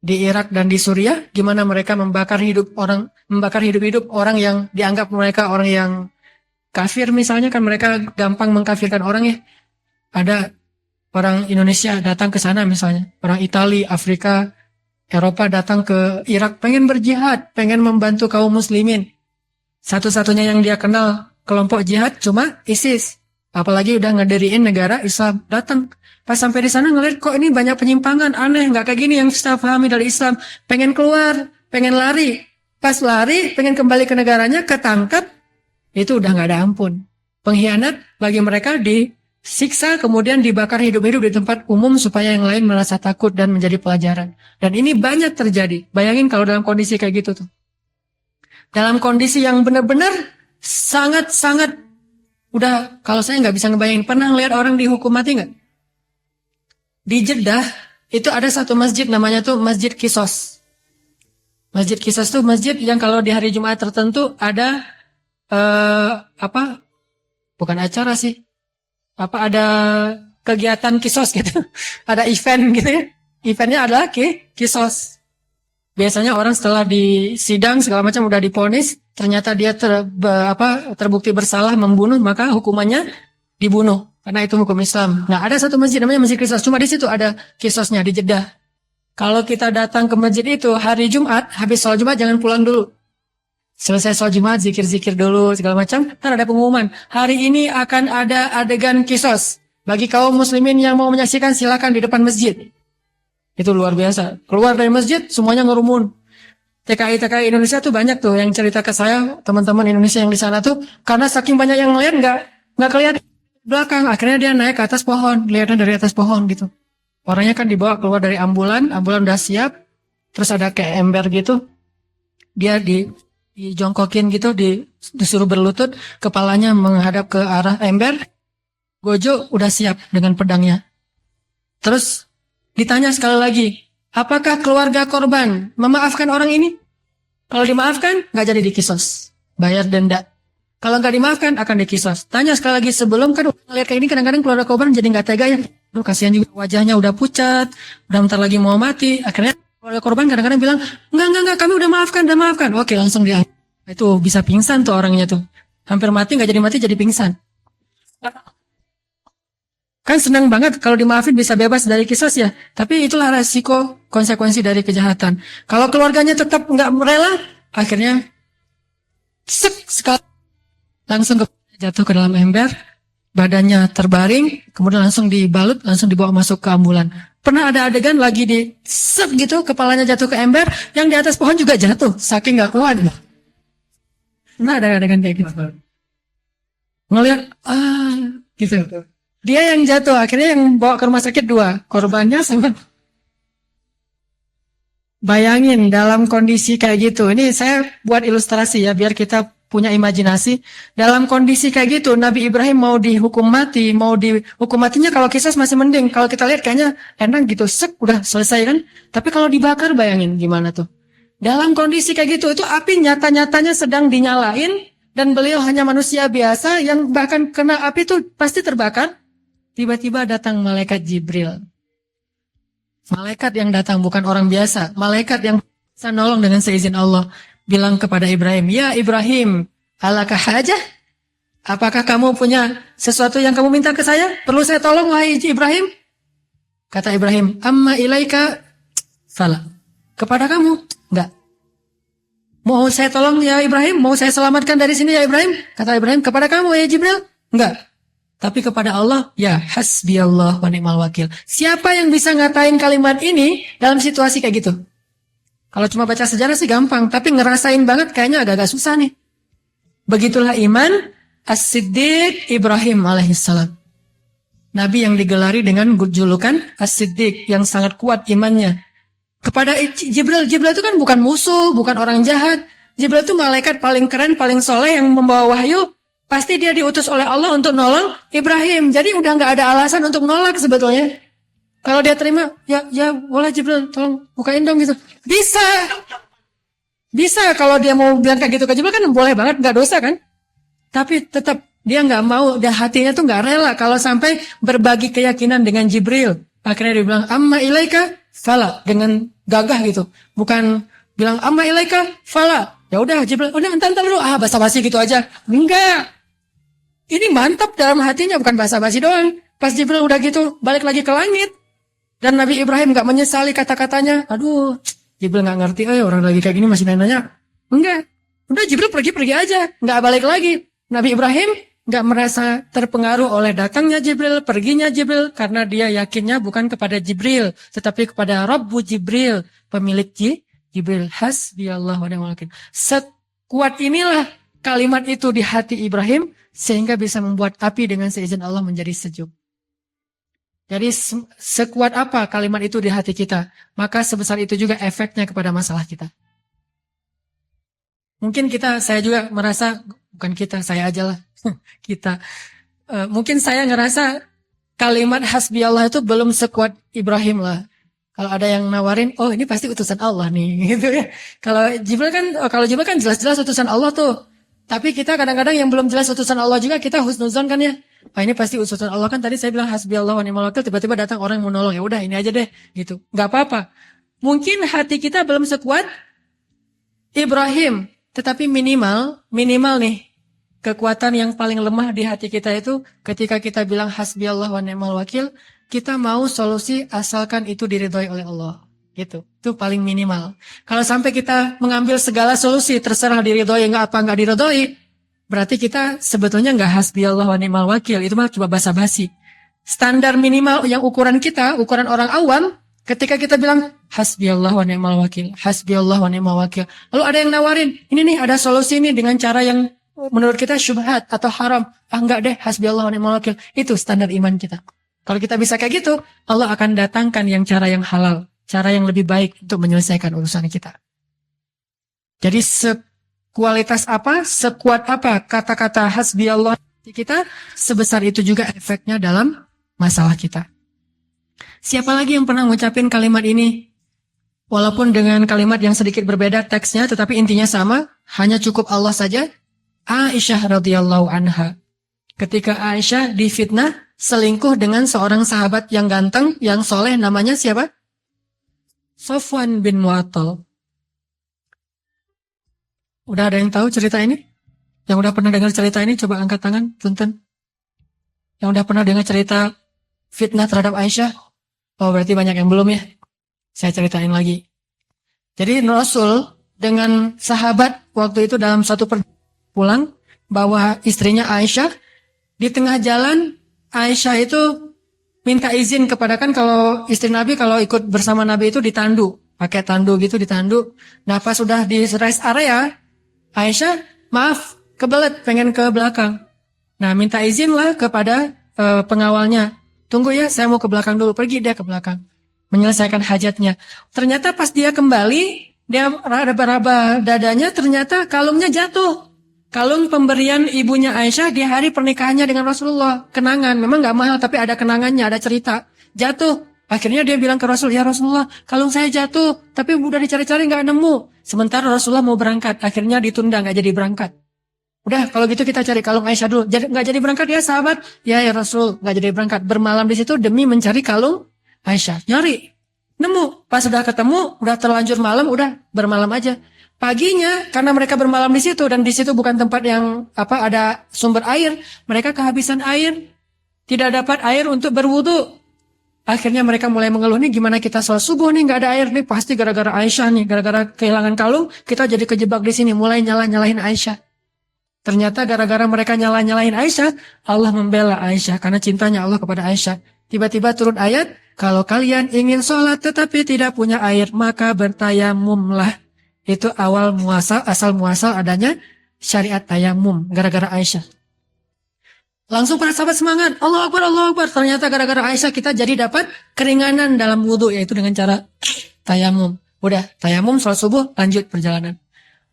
di Irak dan di Suriah. Gimana mereka membakar hidup orang yang dianggap mereka orang yang kafir misalnya, kan mereka gampang mengkafirkan orang ya. Ada orang Indonesia datang ke sana misalnya, orang Italia, Afrika, Eropa datang ke Irak, pengen berjihad, pengen membantu kaum muslimin. Satu-satunya yang dia kenal kelompok jihad cuma ISIS. Apalagi udah ngediriin negara Islam. Datang, pas sampai di sana ngeliat kok ini banyak penyimpangan, aneh, nggak kayak gini yang kita pahami dari Islam. Pengen keluar, pengen lari. Pas lari, pengen kembali ke negaranya, ketangkap, itu udah nggak ada ampun. Pengkhianat bagi mereka siksa kemudian dibakar hidup-hidup di tempat umum supaya yang lain merasa takut dan menjadi pelajaran. Dan ini banyak terjadi. Bayangin kalau dalam kondisi kayak gitu tuh. Dalam kondisi yang benar-benar sangat-sangat udah, kalau saya nggak bisa ngebayangin, pernah ngeliat orang dihukum mati nggak? Di Jeddah itu ada satu masjid namanya tuh Masjid Qisas. Masjid Qisas tuh masjid yang kalau di hari Jumat tertentu ada apa? Bukan acara sih. Apa ada kegiatan kisos gitu. Ada event gitu ya. Eventnya adalah kisos. Biasanya orang setelah disidang segala macam udah diponis, ternyata dia terbukti bersalah membunuh, maka hukumannya dibunuh. Karena itu hukum Islam. Nah, ada satu masjid namanya Masjid Qisas. Cuma di situ ada kisosnya di Jeddah. Kalau kita datang ke masjid itu hari Jumat, habis sholat Jumat jangan pulang dulu. Selesai sholat Jumat, zikir-zikir dulu segala macam. Ntar ada pengumuman. Hari ini akan ada adegan kisos. Bagi kaum muslimin yang mau menyaksikan silakan di depan masjid. Itu luar biasa. Keluar dari masjid semuanya ngerumun. TKI Indonesia tuh banyak tuh yang cerita ke saya, teman-teman Indonesia yang di sana tuh, karena saking banyak yang ngeliat nggak kelihatan belakang. Akhirnya dia naik ke atas pohon, lihatnya dari atas pohon gitu. Orangnya kan dibawa keluar dari ambulan udah siap, terus ada kayak ember gitu, dia dijongkokin gitu, disuruh berlutut, kepalanya menghadap ke arah ember, Gojo udah siap dengan pedangnya. Terus ditanya sekali lagi, apakah keluarga korban memaafkan orang ini? Kalau dimaafkan, nggak jadi dikisos, bayar denda. Kalau nggak dimaafkan, akan dikisos. Tanya sekali lagi, sebelum kan lihat kayak ini, kadang-kadang keluarga korban jadi nggak tega ya. Aduh, kasihan juga, wajahnya udah pucat, udah bentar lagi mau mati. Akhirnya keluarga korban kadang-kadang bilang, enggak, kami udah maafkan. Oke, langsung dia. Itu bisa pingsan tuh orangnya tuh. Hampir mati, nggak jadi mati, jadi pingsan. Kan senang banget kalau dimaafin bisa bebas dari kisos ya. Tapi itulah resiko konsekuensi dari kejahatan. Kalau keluarganya tetap nggak rela, akhirnya sekali langsung jatuh ke dalam ember, badannya terbaring, kemudian langsung dibalut, langsung dibawa masuk ke ambulan. Pernah ada adegan lagi gitu, kepalanya jatuh ke ember, yang di atas pohon juga jatuh, saking nggak kuat. Nah, ada adegan kayak gitu. Ngelihat, gitu. Dia yang jatuh, akhirnya yang bawa ke rumah sakit 2, korbannya sama. Bayangin dalam kondisi kayak gitu. Ini saya buat ilustrasi ya, biar kita punya imajinasi. Dalam kondisi kayak gitu, Nabi Ibrahim mau dihukum mati, dihukum matinya kalau kisah masih mending. Kalau kita lihat kayaknya enak gitu, udah selesai kan. Tapi kalau dibakar, bayangin gimana tuh. Dalam kondisi kayak gitu, itu api nyata-nyatanya sedang dinyalain, dan beliau hanya manusia biasa yang bahkan kena api tuh pasti terbakar. Tiba-tiba datang malaikat Jibril. Malaikat yang datang bukan orang biasa. Malaikat yang bisa nolong dengan seizin Allah. Bilang kepada Ibrahim, ya Ibrahim, alaka hajah? Apakah kamu punya sesuatu yang kamu minta ke saya? Perlu saya tolong, wahai Ibrahim? Kata Ibrahim, amma ilaika fala. Kepada kamu? Enggak. Mau saya tolong ya Ibrahim? Mau saya selamatkan dari sini ya Ibrahim? Kata Ibrahim, kepada kamu ya Jibril? Enggak. Tapi kepada Allah, ya hasbiyallah wa ni'mal wakil. Siapa yang bisa ngatain kalimat ini dalam situasi kayak gitu? Kalau cuma baca sejarah sih gampang, tapi ngerasain banget kayaknya agak-agak susah nih. Begitulah iman As-Siddiq Ibrahim alaihissalam. Nabi yang digelari dengan julukan As-Siddiq, yang sangat kuat imannya. Kepada Jibril itu kan bukan musuh, bukan orang jahat. Jibril itu malaikat paling keren, paling soleh yang membawa wahyu. Pasti dia diutus oleh Allah untuk nolong Ibrahim. Jadi udah nggak ada alasan untuk nolak sebetulnya. Kalau dia terima, ya boleh Jibril, tolong bukain dong gitu. Bisa kalau dia mau bilang kayak gitu ke Jibril kan boleh banget, nggak dosa kan. Tapi tetap dia nggak mau, dan hatinya tuh nggak rela kalau sampai berbagi keyakinan dengan Jibril. Akhirnya dia bilang, amma ilaika fala, dengan gagah gitu. Bukan bilang amma ilaika fala. Ya udah Jibril, udah entar dulu, basa-basi gitu aja. Enggak. Ini mantap dalam hatinya, bukan basa-basi doang. Pas Jibril udah gitu, balik lagi ke langit. Dan Nabi Ibrahim gak menyesali kata-katanya. Aduh, Jibril gak ngerti, orang lagi kayak gini masih nanya. Enggak. Udah Jibril pergi aja, gak balik lagi. Nabi Ibrahim gak merasa terpengaruh oleh datangnya Jibril, perginya Jibril. Karena dia yakinnya bukan kepada Jibril, tetapi kepada Rabbu Jibril, pemilik Jibril. Hasbiyallah wa ni'mal wakil. Sekuat inilah kalimat itu di hati Ibrahim sehingga bisa membuat api dengan seizin Allah menjadi sejuk. Jadi sekuat apa kalimat itu di hati kita, maka sebesar itu juga efeknya kepada masalah kita. Mungkin saya juga merasa, bukan kita, saya aja lah, kita. Mungkin saya ngerasa kalimat hasbi Allah itu belum sekuat Ibrahim lah. Kalau ada yang nawarin, oh ini pasti utusan Allah nih, gitu ya. Kalau Jibril kan jelas-jelas utusan Allah tuh. Tapi kita kadang-kadang yang belum jelas utusan Allah juga kita husnuzon kan ya. Ah ini pasti utusan Allah kan, tadi saya bilang hasbi Allah wa ni'mal wakil, tiba-tiba datang orang yang mau nolong, ya udah ini aja deh gitu. Enggak apa-apa. Mungkin hati kita belum sekuat Ibrahim, tetapi minimal nih kekuatan yang paling lemah di hati kita itu ketika kita bilang hasbi Allah wa ni'mal wakil, kita mau solusi asalkan itu diridhoi oleh Allah. Gitu. Itu paling minimal. Kalau sampai kita mengambil segala solusi terserah diridhoi enggak diridhoi, berarti kita sebetulnya enggak hasbi Allah wa ni'mal wakil, itu mah cuma basa-basi. Standar minimal yang ukuran orang awam, ketika kita bilang hasbi Allah wa ni'mal wakil, hasbi Allah wa ni'mal wakil. Lalu ada yang nawarin, ini nih ada solusi nih dengan cara yang menurut kita syubhat atau haram. Enggak deh, hasbi Allah wa ni'mal wakil. Itu standar iman kita. Kalau kita bisa kayak gitu, Allah akan datangkan yang cara yang halal, cara yang lebih baik untuk menyelesaikan urusan kita. Jadi sekualitas apa, sekuat apa kata-kata hasbi Allah kita, sebesar itu juga efeknya dalam masalah kita. Siapa lagi yang pernah ngucapin kalimat ini? Walaupun dengan kalimat yang sedikit berbeda teksnya, tetapi intinya sama, hanya cukup Allah saja. Aisyah radhiyallahu anha. Ketika Aisyah difitnah selingkuh dengan seorang sahabat yang ganteng, yang soleh, namanya siapa? Sofwan bin Mu'attal. Udah ada yang tahu cerita ini? Yang udah pernah dengar cerita ini, coba angkat tangan, punten. Yang udah pernah dengar cerita fitnah terhadap Aisyah? Oh, berarti banyak yang belum ya? Saya ceritain lagi. Jadi Rasul dengan sahabat waktu itu dalam satu pulang, bawa istrinya Aisyah. Di tengah jalan, Aisyah itu minta izin kepada, kan kalau istri Nabi kalau ikut bersama Nabi itu ditandu, pakai tandu gitu ditandu. Nah pas sudah di rest area, Aisyah maaf kebelet pengen ke belakang. Nah minta izin lah kepada pengawalnya, tunggu ya saya mau ke belakang dulu. Pergi dia ke belakang menyelesaikan hajatnya. Ternyata pas dia kembali, dia raba-raba dadanya, ternyata kalungnya jatuh. Kalung pemberian ibunya Aisyah di hari pernikahannya dengan Rasulullah. Kenangan, memang gak mahal tapi ada kenangannya, ada cerita. Jatuh. Akhirnya dia bilang ke Rasul, ya Rasulullah, kalung saya jatuh, tapi udah dicari-cari gak nemu. Sementara Rasulullah mau berangkat, akhirnya ditunda, gak jadi berangkat. Udah, kalau gitu kita cari kalung Aisyah dulu. Gak jadi berangkat ya sahabat? Ya Rasul, gak jadi berangkat. Bermalam di situ demi mencari kalung Aisyah. Nyari, nemu. Pas sudah ketemu, udah terlanjur malam, udah bermalam aja. Paginya, karena mereka bermalam di situ dan di situ bukan tempat yang ada sumber air, mereka kehabisan air, tidak dapat air untuk berwudu. Akhirnya mereka mulai mengeluh, nih gimana kita sholat subuh nih nggak ada air nih, pasti gara-gara Aisyah nih, gara-gara kehilangan kalung kita jadi kejebak di sini, mulai nyalahin Aisyah. Ternyata gara-gara mereka nyalahin Aisyah, Allah membela Aisyah karena cintanya Allah kepada Aisyah. Tiba-tiba turun ayat, kalau kalian ingin sholat tetapi tidak punya air, maka bertayamumlah. Itu asal muasal adanya syariat tayamum gara-gara Aisyah. Langsung para sahabat semangat, Allah Akbar, Allah Akbar. Ternyata gara-gara Aisyah kita jadi dapat keringanan dalam wudhu, yaitu dengan cara tayamum. Udah tayamum, sholat subuh, lanjut perjalanan.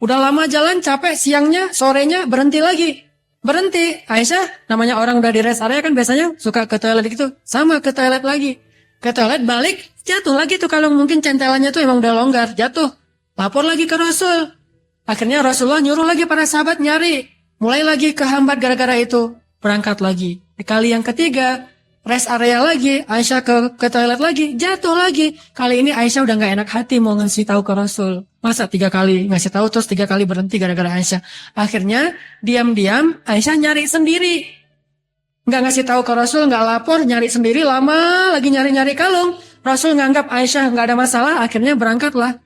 Udah lama jalan, capek, siangnya, sorenya berhenti lagi. Berhenti. Aisyah, namanya orang udah di rest area kan biasanya suka ke toilet gitu. Sama ke toilet lagi. Ke toilet balik, jatuh lagi tuh kalau mungkin centelannya tuh emang udah longgar, jatuh. Lapor lagi ke Rasul. Akhirnya Rasulullah nyuruh lagi para sahabat nyari. Mulai lagi kehambat gara-gara itu. Berangkat lagi. Di kali yang ketiga, rest area lagi. Aisyah ke toilet lagi. Jatuh lagi. Kali ini Aisyah udah gak enak hati mau ngasih tahu ke Rasul. Masa 3 kali ngasih tahu terus 3 kali berhenti gara-gara Aisyah. Akhirnya diam-diam Aisyah nyari sendiri. Gak ngasih tahu ke Rasul, gak lapor, nyari sendiri. Lama lagi nyari-nyari kalung. Rasul nganggap Aisyah gak ada masalah. Akhirnya berangkatlah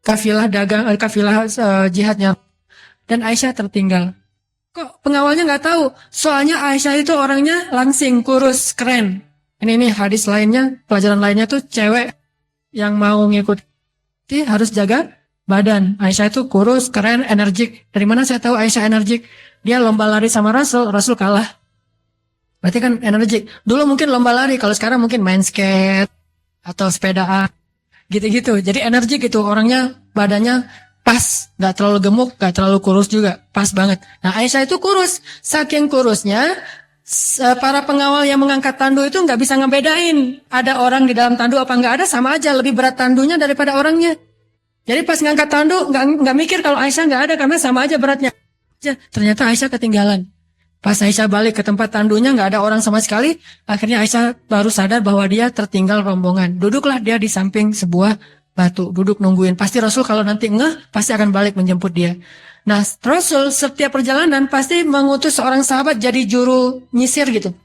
kafilah jihadnya, dan Aisyah tertinggal. Kok pengawalnya nggak tahu? Soalnya Aisyah itu orangnya langsing, kurus, keren. Ini hadis lainnya, pelajaran lainnya tuh cewek yang mau ngikuti harus jaga badan. Aisyah itu kurus, keren, energik. Dari mana saya tahu Aisyah energik? Dia lomba lari sama Rasul, Rasul kalah. Berarti kan energik. Dulu mungkin lomba lari, kalau sekarang mungkin main skate atau sepedaan, gitu-gitu. Jadi energik gitu, orangnya badannya pas, nggak terlalu gemuk, nggak terlalu kurus juga, pas banget. Nah Aisyah itu kurus, saking kurusnya para pengawal yang mengangkat tandu itu nggak bisa ngebedain ada orang di dalam tandu apa nggak ada, sama aja lebih berat tandunya daripada orangnya. Jadi pas ngangkat tandu nggak mikir kalau Aisyah nggak ada karena sama aja beratnya. Ternyata Aisyah ketinggalan. Pas Aisyah balik ke tempat tandunya nggak ada orang sama sekali. Akhirnya Aisyah baru sadar bahwa dia tertinggal rombongan. Duduklah dia di samping sebuah batu, duduk nungguin. Pasti Rasul kalau nanti ngeh pasti akan balik menjemput dia. Nah Rasul setiap perjalanan pasti mengutus seorang sahabat jadi juru nyisir gitu,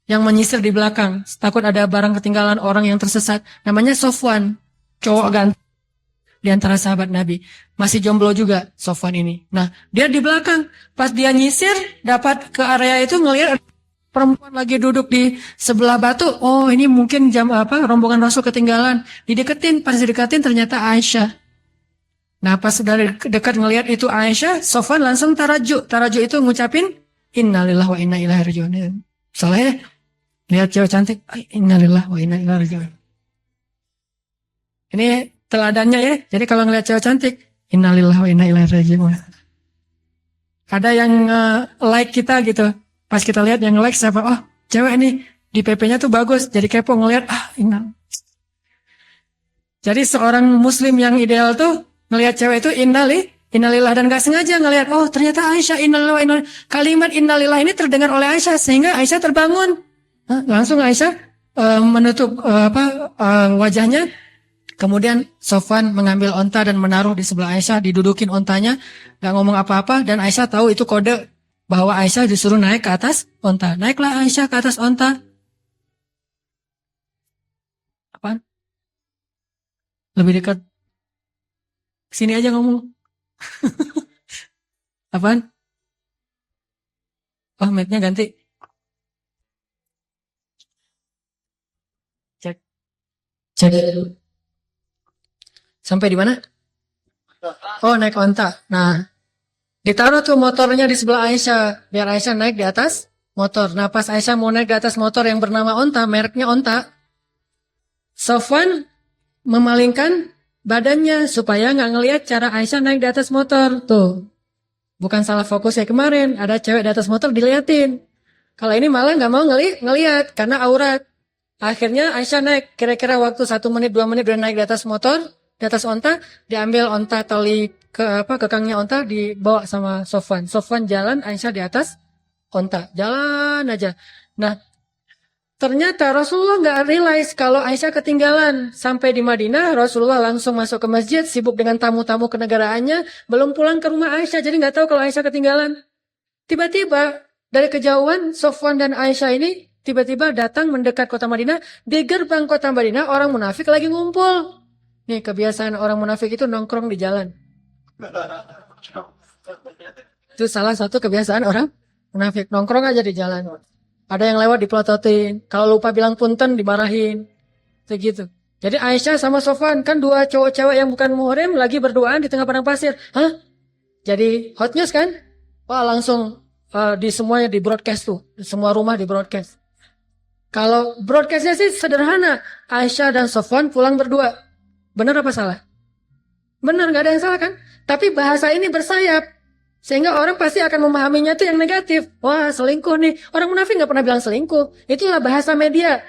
yang menyisir di belakang. Takut ada barang ketinggalan orang yang tersesat. Namanya Sofwan, cowok ganteng di antara sahabat Nabi. Masih jomblo juga Sofwan ini. Nah, dia di belakang. Pas dia nyisir, dapat ke area itu ngelihat perempuan lagi duduk di sebelah batu. Oh, ini mungkin rombongan Rasul ketinggalan. Dideketin, pas didekatin ternyata Aisyah. Nah, pas dari dekat ngelihat itu Aisyah, Sofwan langsung tarajuk. Tarajuk itu ngucapin innalillahi wa inna ilaihi raji'un. Salah ya? Lihat cewek cantik, innalillahi wa inna ilaihi raji'un. Ini teladannya ya. Jadi kalau ngelihat cewek cantik, innalillahi wa inna ilaihi raji'un. Ada yang like kita gitu. Pas kita lihat yang like siapa? Oh, cewek ini di PP-nya tuh bagus. Jadi kepo ngelihat, Jadi seorang muslim yang ideal tuh ngelihat cewek itu innalillah, dan gak sengaja ngelihat, oh ternyata Aisyah, innalillah wa inna. Kalimat innalillah ini terdengar oleh Aisyah sehingga Aisyah terbangun. Langsung Aisyah menutup wajahnya. Kemudian Sofwan mengambil onta dan menaruh di sebelah Aisyah, didudukin ontanya, gak ngomong apa-apa, dan Aisyah tahu itu kode bahwa Aisyah disuruh naik ke atas onta. Naiklah Aisyah ke atas onta. Apaan? Lebih dekat. Sini aja ngomong. Apaan? Oh, mic-nya ganti. Cek. Cek. Sampai di mana? Oh, naik onta. Nah, ditaruh tuh motornya di sebelah Aisyah, biar Aisyah naik di atas motor. Nah, pas Aisyah mau naik di atas motor yang bernama onta, mereknya onta, Sofwan memalingkan badannya supaya nggak ngelihat cara Aisyah naik di atas motor. Tuh, bukan salah fokus ya kemarin, ada cewek di atas motor diliatin. Kalau ini malah nggak mau ngelihat karena aurat. Akhirnya Aisyah naik, kira-kira waktu 1 menit 2 menit udah naik di atas motor, di atas onta, diambil onta tali kekangnya onta dibawa sama Sofwan. Sofwan jalan, Aisyah di atas onta, jalan aja. Nah, ternyata Rasulullah nggak realize kalau Aisyah ketinggalan. Sampai di Madinah, Rasulullah langsung masuk ke masjid, sibuk dengan tamu-tamu kenegaraannya, belum pulang ke rumah Aisyah, jadi nggak tahu kalau Aisyah ketinggalan. Tiba-tiba dari kejauhan Sofwan dan Aisyah ini tiba-tiba datang mendekat kota Madinah. Di gerbang kota Madinah orang munafik lagi ngumpul. Nih kebiasaan orang munafik itu nongkrong di jalan. Itu salah satu kebiasaan orang munafik, nongkrong aja di jalan. Ada yang lewat dipelototin, kalau lupa bilang punten dimarahin. Segitu. Jadi Aisyah sama Sofwan kan dua cowok cewek yang bukan muhrim lagi berduaan di tengah padang pasir. Hah? Jadi hot news kan? Wah, langsung di semuanya di broadcast tuh, di semua rumah di broadcast. Kalau broadcastnya sih sederhana, Aisyah dan Sofwan pulang berdua. Benar apa salah? Benar, nggak ada yang salah kan? Tapi bahasa ini bersayap, sehingga orang pasti akan memahaminya itu yang negatif. Wah, selingkuh nih. Orang munafik nggak pernah bilang selingkuh. Itulah bahasa media.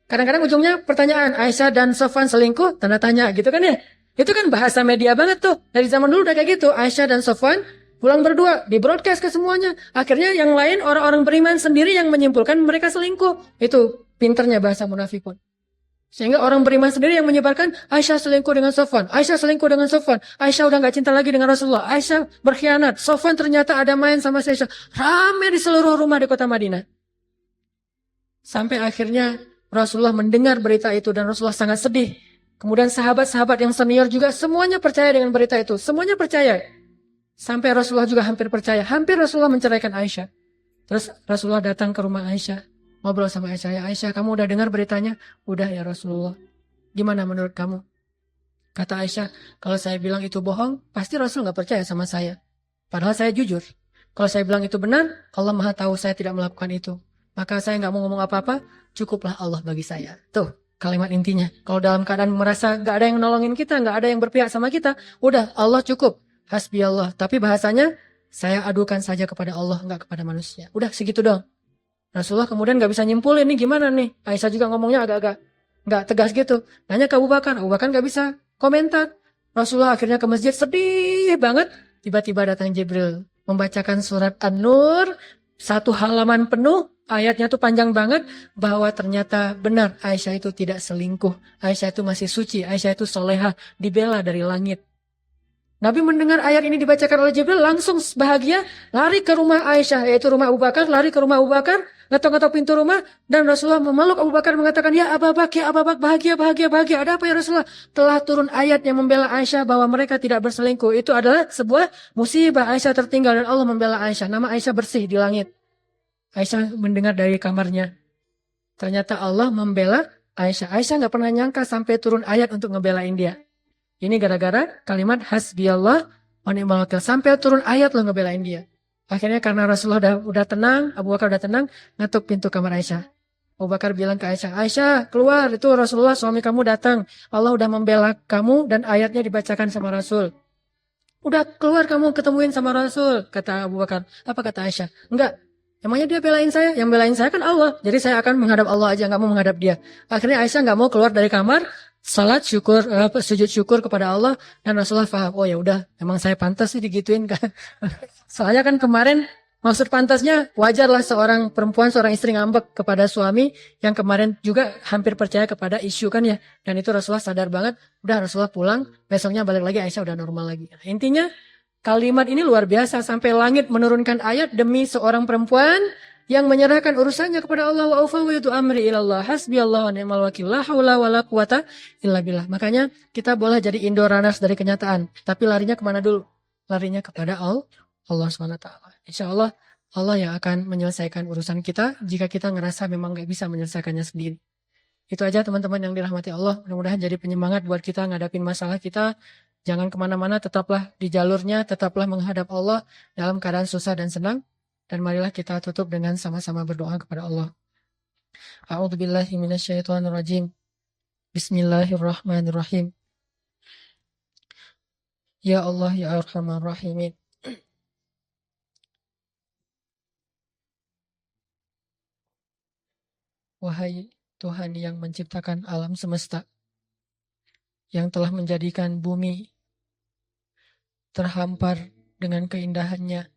Kadang-kadang ujungnya pertanyaan, Aisyah dan Sofwan selingkuh? Tanda tanya gitu kan ya? Itu kan bahasa media banget tuh. Dari zaman dulu udah kayak gitu. Aisyah dan Sofwan pulang berdua, di broadcast ke semuanya. Akhirnya yang lain orang-orang beriman sendiri yang menyimpulkan mereka selingkuh. Itu pinternya bahasa munafik pun. Sehingga orang beriman sendiri yang menyebarkan Aisyah selingkuh dengan Sofwan, Aisyah selingkuh dengan Sofwan, Aisyah udah gak cinta lagi dengan Rasulullah, Aisyah berkhianat, Sofwan ternyata ada main sama si Aisyah. Rame di seluruh rumah di kota Madinah. Sampai akhirnya Rasulullah mendengar berita itu dan Rasulullah sangat sedih. Kemudian sahabat-sahabat yang senior juga semuanya percaya dengan berita itu. Semuanya percaya. Sampai Rasulullah juga hampir percaya. Hampir Rasulullah menceraikan Aisyah. Terus Rasulullah datang ke rumah Aisyah. Ngobrol sama Aisyah. Ya Aisyah, kamu udah dengar beritanya? Udah ya Rasulullah. Gimana menurut kamu? Kata Aisyah, kalau saya bilang itu bohong, pasti Rasul nggak percaya sama saya. Padahal saya jujur. Kalau saya bilang itu benar, Allah Maha tahu saya tidak melakukan itu. Maka saya nggak mau ngomong apa-apa, cukuplah Allah bagi saya. Tuh, kalimat intinya. Kalau dalam keadaan merasa nggak ada yang nolongin kita, nggak ada yang berpihak sama kita, udah Allah cukup. Hasbi Allah. Tapi bahasanya, saya adukan saja kepada Allah, nggak kepada manusia. Udah segitu dong. Rasulullah kemudian nggak bisa nyimpulin nih gimana nih. Aisyah juga ngomongnya agak-agak nggak tegas gitu. Nanya ke Abu Bakar nggak bisa komentar. Rasulullah akhirnya ke masjid sedih banget. Tiba-tiba datang Jibril membacakan surat An-Nur 1 halaman penuh. Ayatnya tuh panjang banget bahwa ternyata benar Aisyah itu tidak selingkuh. Aisyah itu masih suci. Aisyah itu solehah, dibela dari langit. Nabi mendengar ayat ini dibacakan oleh Jibril langsung bahagia lari ke rumah Aisyah, yaitu rumah Abu Bakar, lari ke rumah Abu Bakar, ngetok-ngetok pintu rumah, dan Rasulullah memeluk Abu Bakar mengatakan, ya Abu Bakar, bahagia, bahagia, bahagia. Ada apa ya Rasulullah? Telah turun ayat yang membela Aisyah bahwa mereka tidak berselingkuh. Itu adalah sebuah musibah. Aisyah tertinggal dan Allah membela Aisyah. Nama Aisyah bersih di langit. Aisyah mendengar dari kamarnya. Ternyata Allah membela Aisyah. Aisyah nggak pernah nyangka sampai turun ayat untuk ngebelain dia. Ini gara-gara kalimat hasbiyallah wa ni'mal wakil. Sampai turun ayat lo ngebelain dia. Akhirnya karena Rasulullah udah tenang, Abu Bakar udah tenang, ngetuk pintu kamar Aisyah. Abu Bakar bilang ke Aisyah, Aisyah keluar, itu Rasulullah suami kamu datang. Allah udah membela kamu dan ayatnya dibacakan sama Rasul. Udah keluar kamu ketemuin sama Rasul, kata Abu Bakar. Apa kata Aisyah? Enggak. Emangnya dia belain saya? Yang belain saya kan Allah. Jadi saya akan menghadap Allah aja, nggak mau menghadap dia. Akhirnya Aisyah nggak mau keluar dari kamar, salat syukur, sujud syukur kepada Allah, dan Rasulullah paham. Oh ya udah, emang saya pantas sih digituin kan? Soalnya kan kemarin maksud pantasnya wajarlah seorang perempuan, seorang istri ngambek kepada suami yang kemarin juga hampir percaya kepada isu kan ya. Dan itu Rasulullah sadar banget. Udah Rasulullah pulang, besoknya balik lagi Aisyah udah normal lagi. Intinya kalimat ini luar biasa sampai langit menurunkan ayat demi seorang perempuan yang menyerahkan urusannya kepada Allah. Wa ufawwidu amri ilallah hasbiyallahu wa ni'mal wakil la haula wala quwata illa billah. Makanya kita boleh jadi Indoranas dari kenyataan, tapi larinya kemana dulu? Larinya kepada Allah SWT. Insya Allah Allah yang akan menyelesaikan urusan kita jika kita ngerasa memang gak bisa menyelesaikannya sendiri. Itu aja teman-teman yang dirahmati Allah. Mudah-mudahan jadi penyemangat buat kita ngadapin masalah kita. Jangan kemana-mana, tetaplah di jalurnya, tetaplah menghadap Allah dalam keadaan susah dan senang. Dan marilah kita tutup dengan sama-sama berdoa kepada Allah. A'udzubillahi minasyaitonirrajim. Bismillahirrahmanirrahim. Ya Allah ya Arhamar Rahimin. Wahai Tuhan yang menciptakan alam semesta, yang telah menjadikan bumi terhampar dengan keindahannya,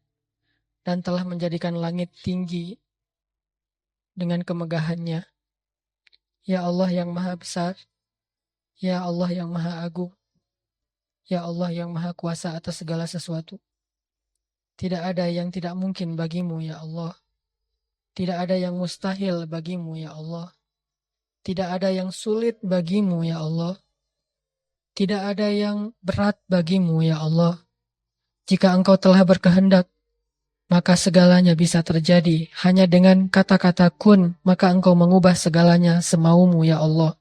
dan telah menjadikan langit tinggi dengan kemegahannya. Ya Allah yang maha besar, ya Allah yang maha agung, ya Allah yang maha kuasa atas segala sesuatu. Tidak ada yang tidak mungkin bagimu ya Allah. Tidak ada yang mustahil bagimu ya Allah. Tidak ada yang sulit bagimu ya Allah. Tidak ada yang berat bagimu ya Allah. Jika Engkau telah berkehendak, maka segalanya bisa terjadi. Hanya dengan kata-kata kun, maka Engkau mengubah segalanya semaumu ya Allah.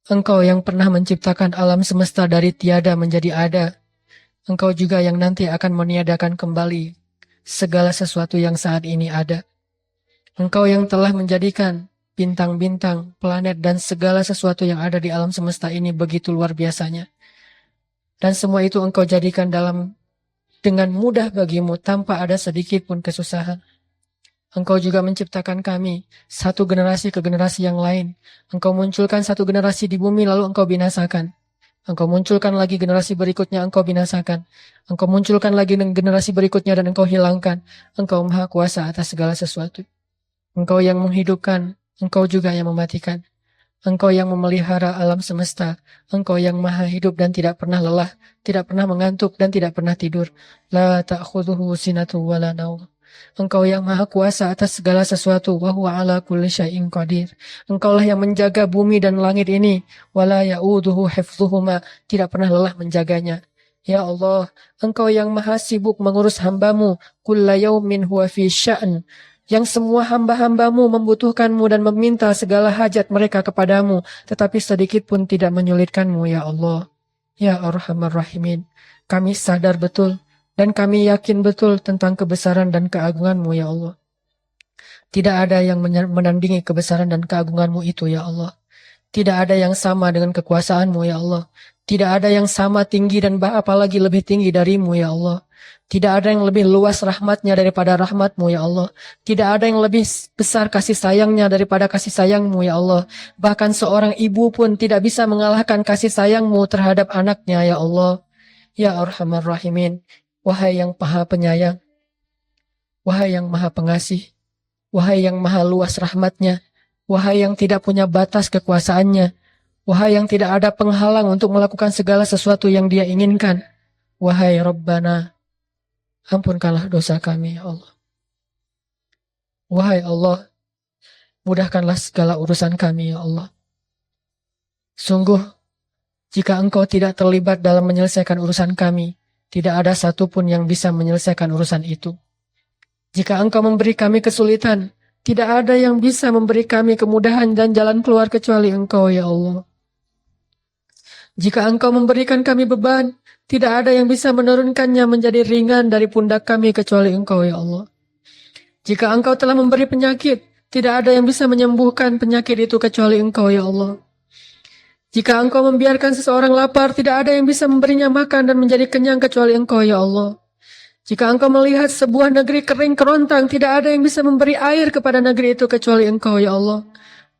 Engkau yang pernah menciptakan alam semesta dari tiada menjadi ada. Engkau juga yang nanti akan meniadakan kembali segala sesuatu yang saat ini ada. Engkau yang telah menjadikan bintang-bintang, planet, dan segala sesuatu yang ada di alam semesta ini begitu luar biasanya. Dan semua itu Engkau jadikan dengan mudah bagimu tanpa ada sedikit pun kesusahan. Engkau juga menciptakan kami satu generasi ke generasi yang lain. Engkau munculkan satu generasi di bumi lalu Engkau binasakan. Engkau munculkan lagi generasi berikutnya, Engkau binasakan. Engkau munculkan lagi generasi berikutnya dan Engkau hilangkan. Engkau maha kuasa atas segala sesuatu. Engkau yang menghidupkan, Engkau juga yang mematikan. Engkau yang memelihara alam semesta. Engkau yang maha hidup dan tidak pernah lelah, tidak pernah mengantuk dan tidak pernah tidur. La ta'khudhuhu sinatu wa la naum. Engkau yang maha kuasa atas segala sesuatu. Wa huwa ala kulli syai'in qadir. Engkaulah yang menjaga bumi dan langit ini. Wa la ya'uduhu hifdhuhuma. Tidak pernah lelah menjaganya. Ya Allah, Engkau yang maha sibuk mengurus hambamu. Kulla yaumin huwa fi sya'n. Yang semua hamba-hambamu membutuhkanmu dan meminta segala hajat mereka kepadamu, tetapi sedikit pun tidak menyulitkanmu ya Allah. Ya Arhamar Rahimin, kami sadar betul dan kami yakin betul tentang kebesaran dan keagungan-Mu ya Allah. Tidak ada yang menandingi kebesaran dan keagungan-Mu itu ya Allah. Tidak ada yang sama dengan kekuasaan-Mu ya Allah. Tidak ada yang sama tinggi dan apalagi lebih tinggi dari-Mu ya Allah. Tidak ada yang lebih luas rahmatnya daripada rahmat-Mu ya Allah. Tidak ada yang lebih besar kasih sayangnya daripada kasih sayang-Mu ya Allah. Bahkan seorang ibu pun tidak bisa mengalahkan kasih sayang-Mu terhadap anaknya ya Allah. Ya Arhamar Rahimin, wahai yang maha penyayang, wahai yang maha pengasih, wahai yang maha luas rahmatnya, wahai yang tidak punya batas kekuasaannya, wahai yang tidak ada penghalang untuk melakukan segala sesuatu yang Dia inginkan. Wahai Rabbana, ampunkanlah dosa kami ya Allah. Wahai Allah, mudahkanlah segala urusan kami ya Allah. Sungguh, jika Engkau tidak terlibat dalam menyelesaikan urusan kami, tidak ada satupun yang bisa menyelesaikan urusan itu. Jika Engkau memberi kami kesulitan, tidak ada yang bisa memberi kami kemudahan dan jalan keluar kecuali Engkau ya Allah. Jika Engkau memberikan kami beban, tidak ada yang bisa menurunkannya menjadi ringan dari pundak kami kecuali Engkau ya Allah. Jika Engkau telah memberi penyakit, tidak ada yang bisa menyembuhkan penyakit itu kecuali Engkau ya Allah. Jika Engkau membiarkan seseorang lapar, tidak ada yang bisa memberinya makan dan menjadi kenyang kecuali Engkau ya Allah. Jika Engkau melihat sebuah negeri kering kerontang, tidak ada yang bisa memberi air kepada negeri itu kecuali Engkau ya Allah.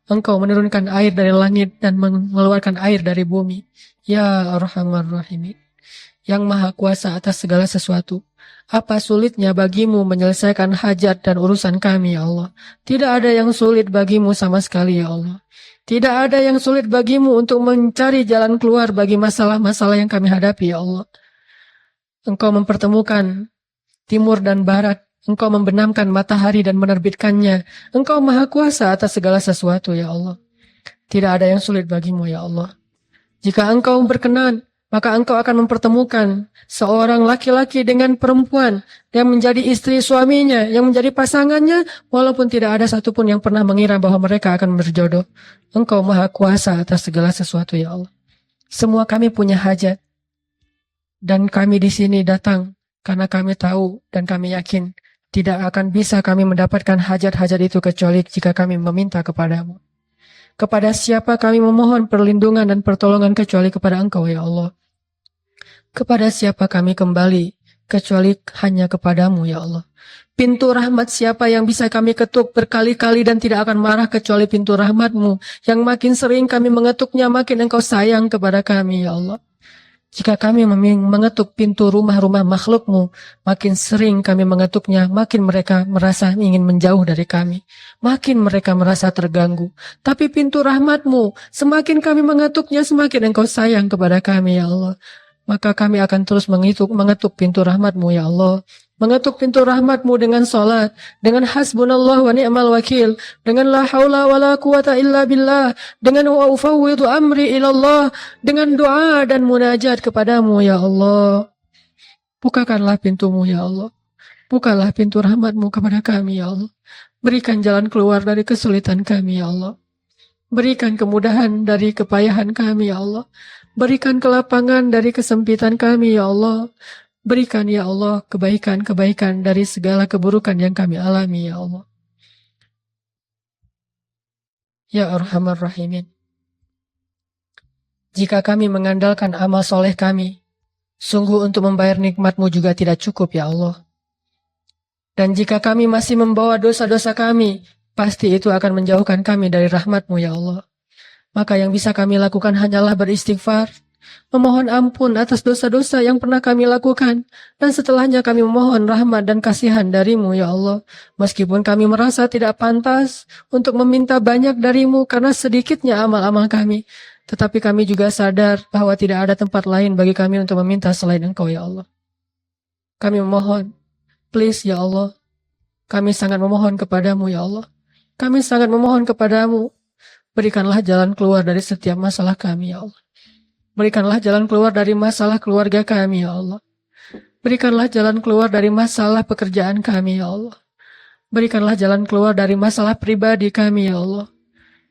Engkau menurunkan air dari langit dan mengeluarkan air dari bumi. Ya Arhamar Rahimin, yang maha kuasa atas segala sesuatu. Apa sulitnya bagimu menyelesaikan hajat dan urusan kami ya Allah? Tidak ada yang sulit bagimu sama sekali ya Allah. Tidak ada yang sulit bagimu untuk mencari jalan keluar bagi masalah-masalah yang kami hadapi ya Allah. Engkau mempertemukan timur dan barat. Engkau membenamkan matahari dan menerbitkannya. Engkau maha kuasa atas segala sesuatu ya Allah. Tidak ada yang sulit bagimu ya Allah. Jika Engkau berkenan, maka Engkau akan mempertemukan seorang laki-laki dengan perempuan yang menjadi istri suaminya, yang menjadi pasangannya, walaupun tidak ada satupun yang pernah mengira bahwa mereka akan berjodoh. Engkau maha kuasa atas segala sesuatu ya Allah. Semua kami punya hajat, dan kami di sini datang karena kami tahu dan kami yakin tidak akan bisa kami mendapatkan hajat-hajat itu kecuali jika kami meminta kepadamu. Kepada siapa kami memohon perlindungan dan pertolongan kecuali kepada Engkau ya Allah. Kepada siapa kami kembali kecuali hanya kepadamu ya Allah. Pintu rahmat siapa yang bisa kami ketuk berkali-kali dan tidak akan marah kecuali pintu rahmat-Mu, yang makin sering kami mengetuknya makin Engkau sayang kepada kami ya Allah. Jika kami mengetuk pintu rumah-rumah makhluk-Mu, makin sering kami mengetuknya, makin mereka merasa ingin menjauh dari kami. Makin mereka merasa terganggu. Tapi pintu rahmat-Mu, semakin kami mengetuknya, semakin Engkau sayang kepada kami, ya Allah. Maka kami akan terus mengetuk pintu rahmat-Mu, ya Allah. Mengetuk pintu rahmat-Mu dengan salat, dengan hasbunallah wa ni'mal wakil, dengan la haula wa la quwata illa billah, dengan wa ufawwidu amri ilallah, dengan doa dan munajat kepadamu ya Allah. Bukakanlah pintu-Mu ya Allah. Bukalah pintu rahmat-Mu kepada kami ya Allah. Berikan jalan keluar dari kesulitan kami ya Allah. Berikan kemudahan dari kepayahan kami ya Allah. Berikan kelapangan dari kesempitan kami ya Allah. Berikan ya Allah kebaikan-kebaikan dari segala keburukan yang kami alami ya Allah. Ya Arhamar Rahimin. Jika kami mengandalkan amal soleh kami, sungguh untuk membayar nikmat-Mu juga tidak cukup ya Allah. Dan jika kami masih membawa dosa-dosa kami, pasti itu akan menjauhkan kami dari rahmat-Mu ya Allah. Maka yang bisa kami lakukan hanyalah beristighfar, memohon ampun atas dosa-dosa yang pernah kami lakukan, dan setelahnya kami memohon rahmat dan kasihan dari-Mu ya Allah. Meskipun kami merasa tidak pantas untuk meminta banyak dari-Mu karena sedikitnya amal-amal kami, tetapi kami juga sadar bahwa tidak ada tempat lain bagi kami untuk meminta selain Engkau ya Allah. Kami memohon, please ya Allah, kami sangat memohon kepadamu ya Allah. Kami sangat memohon kepadamu, berikanlah jalan keluar dari setiap masalah kami ya Allah. Berikanlah jalan keluar dari masalah keluarga kami ya Allah. Berikanlah jalan keluar dari masalah pekerjaan kami ya Allah. Berikanlah jalan keluar dari masalah pribadi kami ya Allah.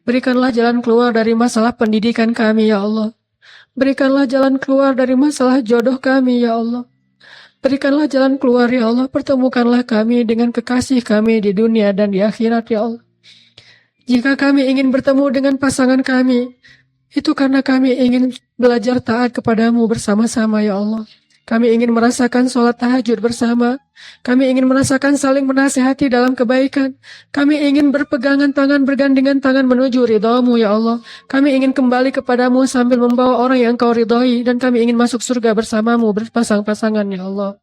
Berikanlah jalan keluar dari masalah pendidikan kami ya Allah. Berikanlah jalan keluar dari masalah jodoh kami, ya Allah. Berikanlah jalan keluar, ya Allah. Pertemukanlah kami dengan kekasih kami di dunia dan di akhirat, ya Allah. Jika kami ingin bertemu dengan pasangan kami, itu karena kami ingin belajar taat kepadamu bersama-sama, ya Allah. Kami ingin merasakan sholat tahajud bersama. Kami ingin merasakan saling menasihati dalam kebaikan. Kami ingin berpegangan tangan, bergandengan tangan menuju ridhamu, ya Allah. Kami ingin kembali kepadamu sambil membawa orang yang kau ridhoi. Dan kami ingin masuk surga bersamamu berpasang-pasangan, ya Allah.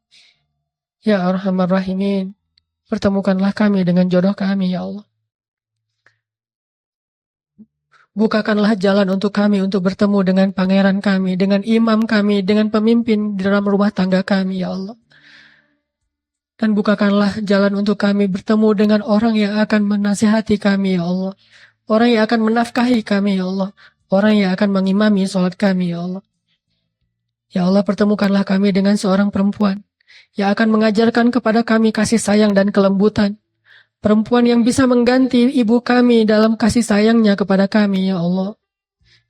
Ya Arhamar Rahimin, pertemukanlah kami dengan jodoh kami, ya Allah. Bukakanlah jalan untuk kami untuk bertemu dengan pangeran kami, dengan imam kami, dengan pemimpin di dalam rumah tangga kami, ya Allah. Dan bukakanlah jalan untuk kami bertemu dengan orang yang akan menasihati kami, ya Allah. Orang yang akan menafkahi kami, ya Allah. Orang yang akan mengimami sholat kami, ya Allah. Ya Allah, pertemukanlah kami dengan seorang perempuan yang akan mengajarkan kepada kami kasih sayang dan kelembutan. Perempuan yang bisa mengganti ibu kami dalam kasih sayangnya kepada kami, ya Allah.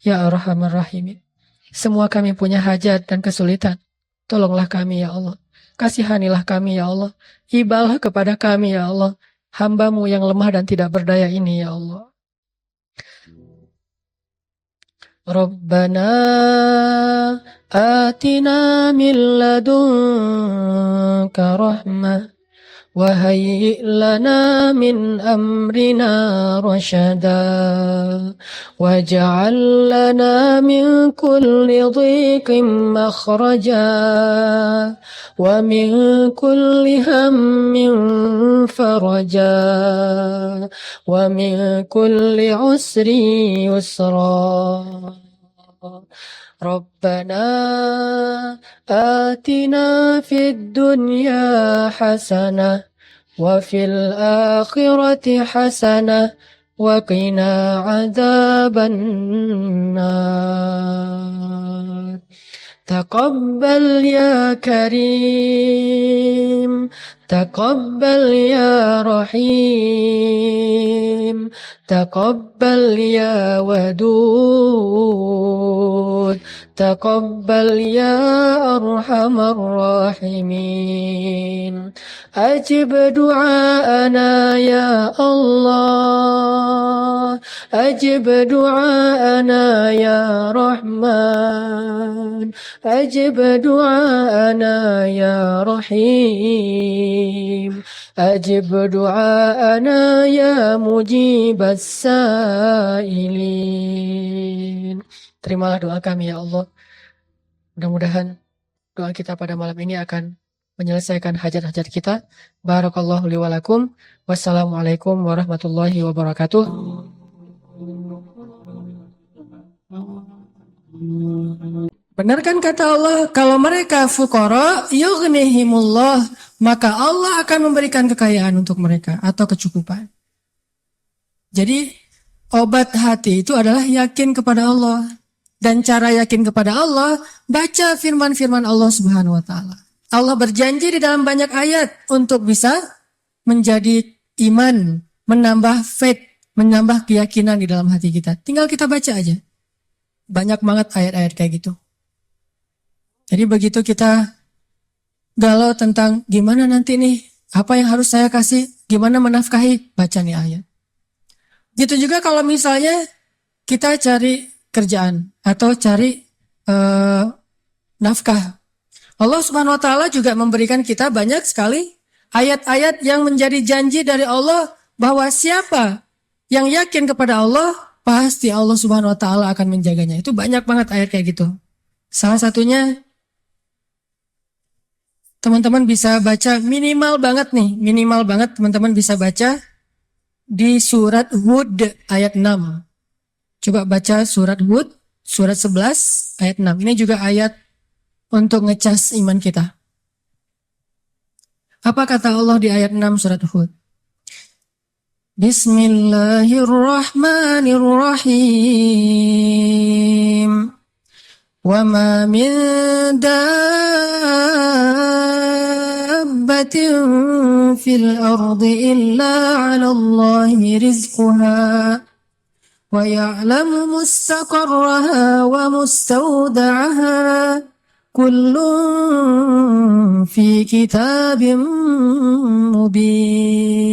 Ya Arhamar Rahimin. Semua kami punya hajat dan kesulitan. Tolonglah kami, ya Allah. Kasihanilah kami, ya Allah. Ibalah kepada kami, ya Allah. Hamba-Mu yang lemah dan tidak berdaya ini, ya Allah. Rabbana atina min ladunka rahmah. وهيئ لنا من أمرنا رشدا واجعل لنا من كل ضيق مخرجا ومن كل هم فرجا ومن كل عسر يسرا ربنا آتنا في الدنيا حسنة وفي الآخرة حسنة وقنا عذاب النار تقبل يا كريم تقبل يا رحيم تقبل يا ودود تقبل يا أرحم الراحمين أجب دعاءنا يا الله أجب دعاءنا يا رحمن أجب دعاءنا يا رحيم أجب دعاءنا يا مجيب السائلين. Terimalah doa kami, ya Allah. Mudah-mudahan doa kita pada malam ini akan menyelesaikan hajat-hajat kita. Barakallahu li wa lakum. Wassalamualaikum warahmatullahi wabarakatuh. Benar kan kata Allah, kalau mereka fuqara yughnihimullah, maka Allah akan memberikan kekayaan untuk mereka atau kecukupan. Jadi obat hati itu adalah yakin kepada Allah. Dan cara yakin kepada Allah, baca firman-firman Allah Subhanahu wa taala. Allah berjanji di dalam banyak ayat untuk bisa menjadi iman, menambah faith, menambah keyakinan di dalam hati kita. Tinggal kita baca aja. Banyak banget ayat-ayat kayak gitu. Jadi begitu kita galau tentang gimana nanti nih, apa yang harus saya kasih, gimana menafkahi, baca nih ayat. Gitu juga kalau misalnya kita cari kerjaan atau cari nafkah. Allah Subhanahu wa taala juga memberikan kita banyak sekali ayat-ayat yang menjadi janji dari Allah bahwa siapa yang yakin kepada Allah, pasti Allah Subhanahu wa taala akan menjaganya. Itu banyak banget ayat kayak gitu. Salah satunya teman-teman bisa baca minimal banget teman-teman bisa baca di surat Hud ayat 6. Coba baca surat Hud, surat 11 ayat 6. Ini juga ayat untuk ngecas iman kita. Apa kata Allah di ayat 6 surat Hud? Bismillahirrahmanirrahim. Wa ma min dabbatin fil ardi illa 'ala Allahi rizquha. وَيَعْلَمُ مُسْتَقَرَّهَا وَمُسْتَوْدَعَهَا كُلٌّ فِي كِتَابٍ مُبِينٍ.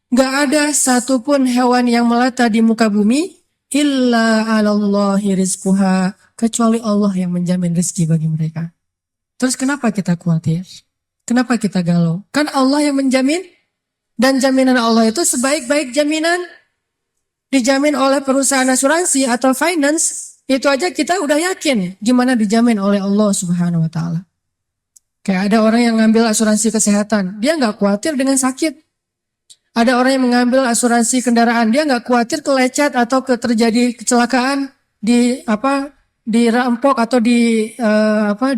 Gak ada satupun hewan yang melata di muka bumi illa 'alallahi rizquha, kecuali Allah yang menjamin rezeki bagi mereka. Terus kenapa kita khawatir? Kenapa kita galau? Kan Allah yang menjamin, dan jaminan Allah itu sebaik-baik jaminan dijamin oleh perusahaan asuransi atau finance. Itu aja kita udah yakin gimana dijamin oleh Allah Subhanahu wa taala. Kayak ada orang yang ngambil asuransi kesehatan, dia nggak khawatir dengan sakit. Ada orang yang mengambil asuransi kendaraan, dia nggak khawatir kelecet atau terjadi kecelakaan, dirampok atau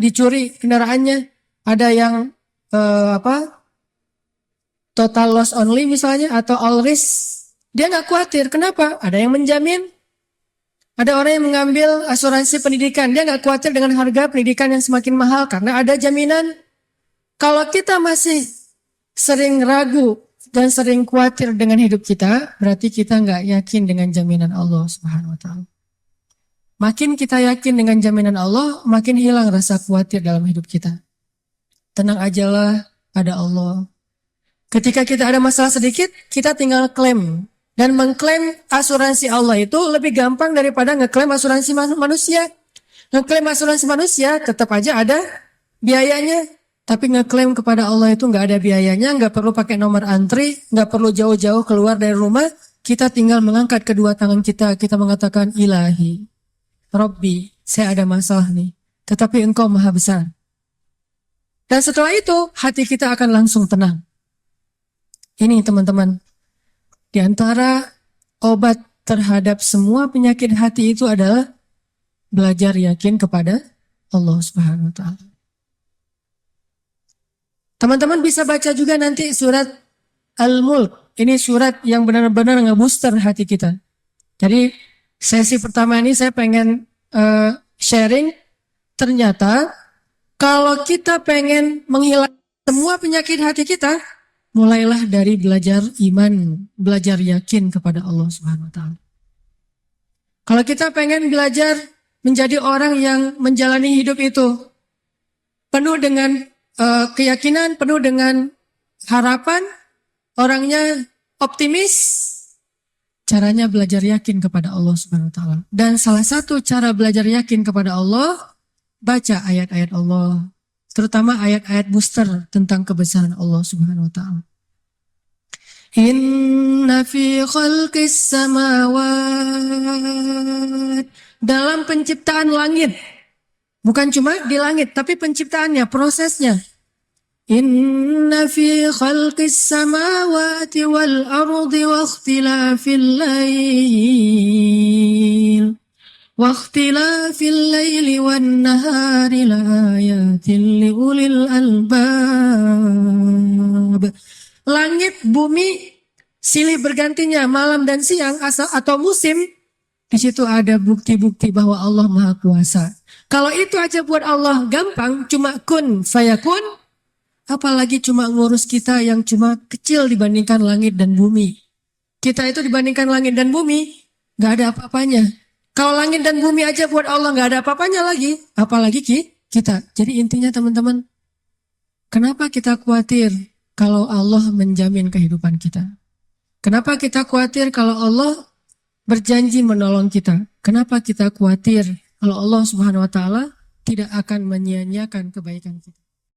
dicuri kendaraannya. Ada yang total loss only misalnya atau all risk, dia nggak khawatir. Kenapa? Ada yang menjamin. Ada orang yang mengambil asuransi pendidikan, dia nggak khawatir dengan harga pendidikan yang semakin mahal karena ada jaminan. Kalau kita masih sering ragu dan sering khawatir dengan hidup kita, berarti kita nggak yakin dengan jaminan Allah Subhanahu wa taala. Makin kita yakin dengan jaminan Allah, makin hilang rasa khawatir dalam hidup kita. Tenang ajalah, ada Allah. Ketika kita ada masalah sedikit, kita tinggal klaim. Dan mengklaim asuransi Allah itu lebih gampang daripada ngeklaim asuransi manusia. Ngeklaim asuransi manusia tetap aja ada biayanya. Tapi ngeklaim kepada Allah itu nggak ada biayanya, nggak perlu pakai nomor antri, nggak perlu jauh-jauh keluar dari rumah. Kita tinggal mengangkat kedua tangan kita mengatakan Ilahi, Rabbi, saya ada masalah nih. Tetapi Engkau Maha Besar. Dan setelah itu hati kita akan langsung tenang. Ini teman-teman, di antara obat terhadap semua penyakit hati itu adalah belajar yakin kepada Allah Subhanahu wa taala. Teman-teman bisa baca juga nanti surat Al-Mulk. Ini surat yang benar-benar nge-booster hati kita. Jadi sesi pertama ini saya pengen sharing. Ternyata kalau kita pengen menghilangkan semua penyakit hati kita, mulailah dari belajar iman, belajar yakin kepada Allah Subhanahu wa taala. Kalau kita pengen belajar menjadi orang yang menjalani hidup itu penuh dengan keyakinan, penuh dengan harapan, orangnya optimis, caranya belajar yakin kepada Allah Subhanahu wa taala. Dan salah satu cara belajar yakin kepada Allah, baca ayat-ayat Allah, terutama ayat-ayat booster tentang kebesaran Allah Subhanahu wa taala. Inna fi khalqis samawat, dalam penciptaan langit, bukan cuma di langit, tapi penciptaannya, prosesnya. Inna fi khalqis samawati wal ardi wa ikhtilafil laili wan nahari la ayatin li ulil albab. Langit, bumi, silih bergantinya malam dan siang atau musim, di situ ada bukti-bukti bahwa Allah Maha Kuasa. Kalau itu aja buat Allah gampang, cuma kun fayakun, apalagi cuma ngurus kita yang cuma kecil dibandingkan langit dan bumi. Kita itu dibandingkan langit dan bumi, gak ada apa-apanya. Kalau langit dan bumi aja buat Allah gak ada apa-apanya lagi, apalagi kita. Jadi intinya teman-teman, kenapa kita khawatir kalau Allah menjamin kehidupan kita? Kenapa kita khawatir kalau Allah berjanji menolong kita? Kenapa kita khawatir kalau Allah Subhanahu wa taala tidak akan menyia-nyiakan kebaikan kita?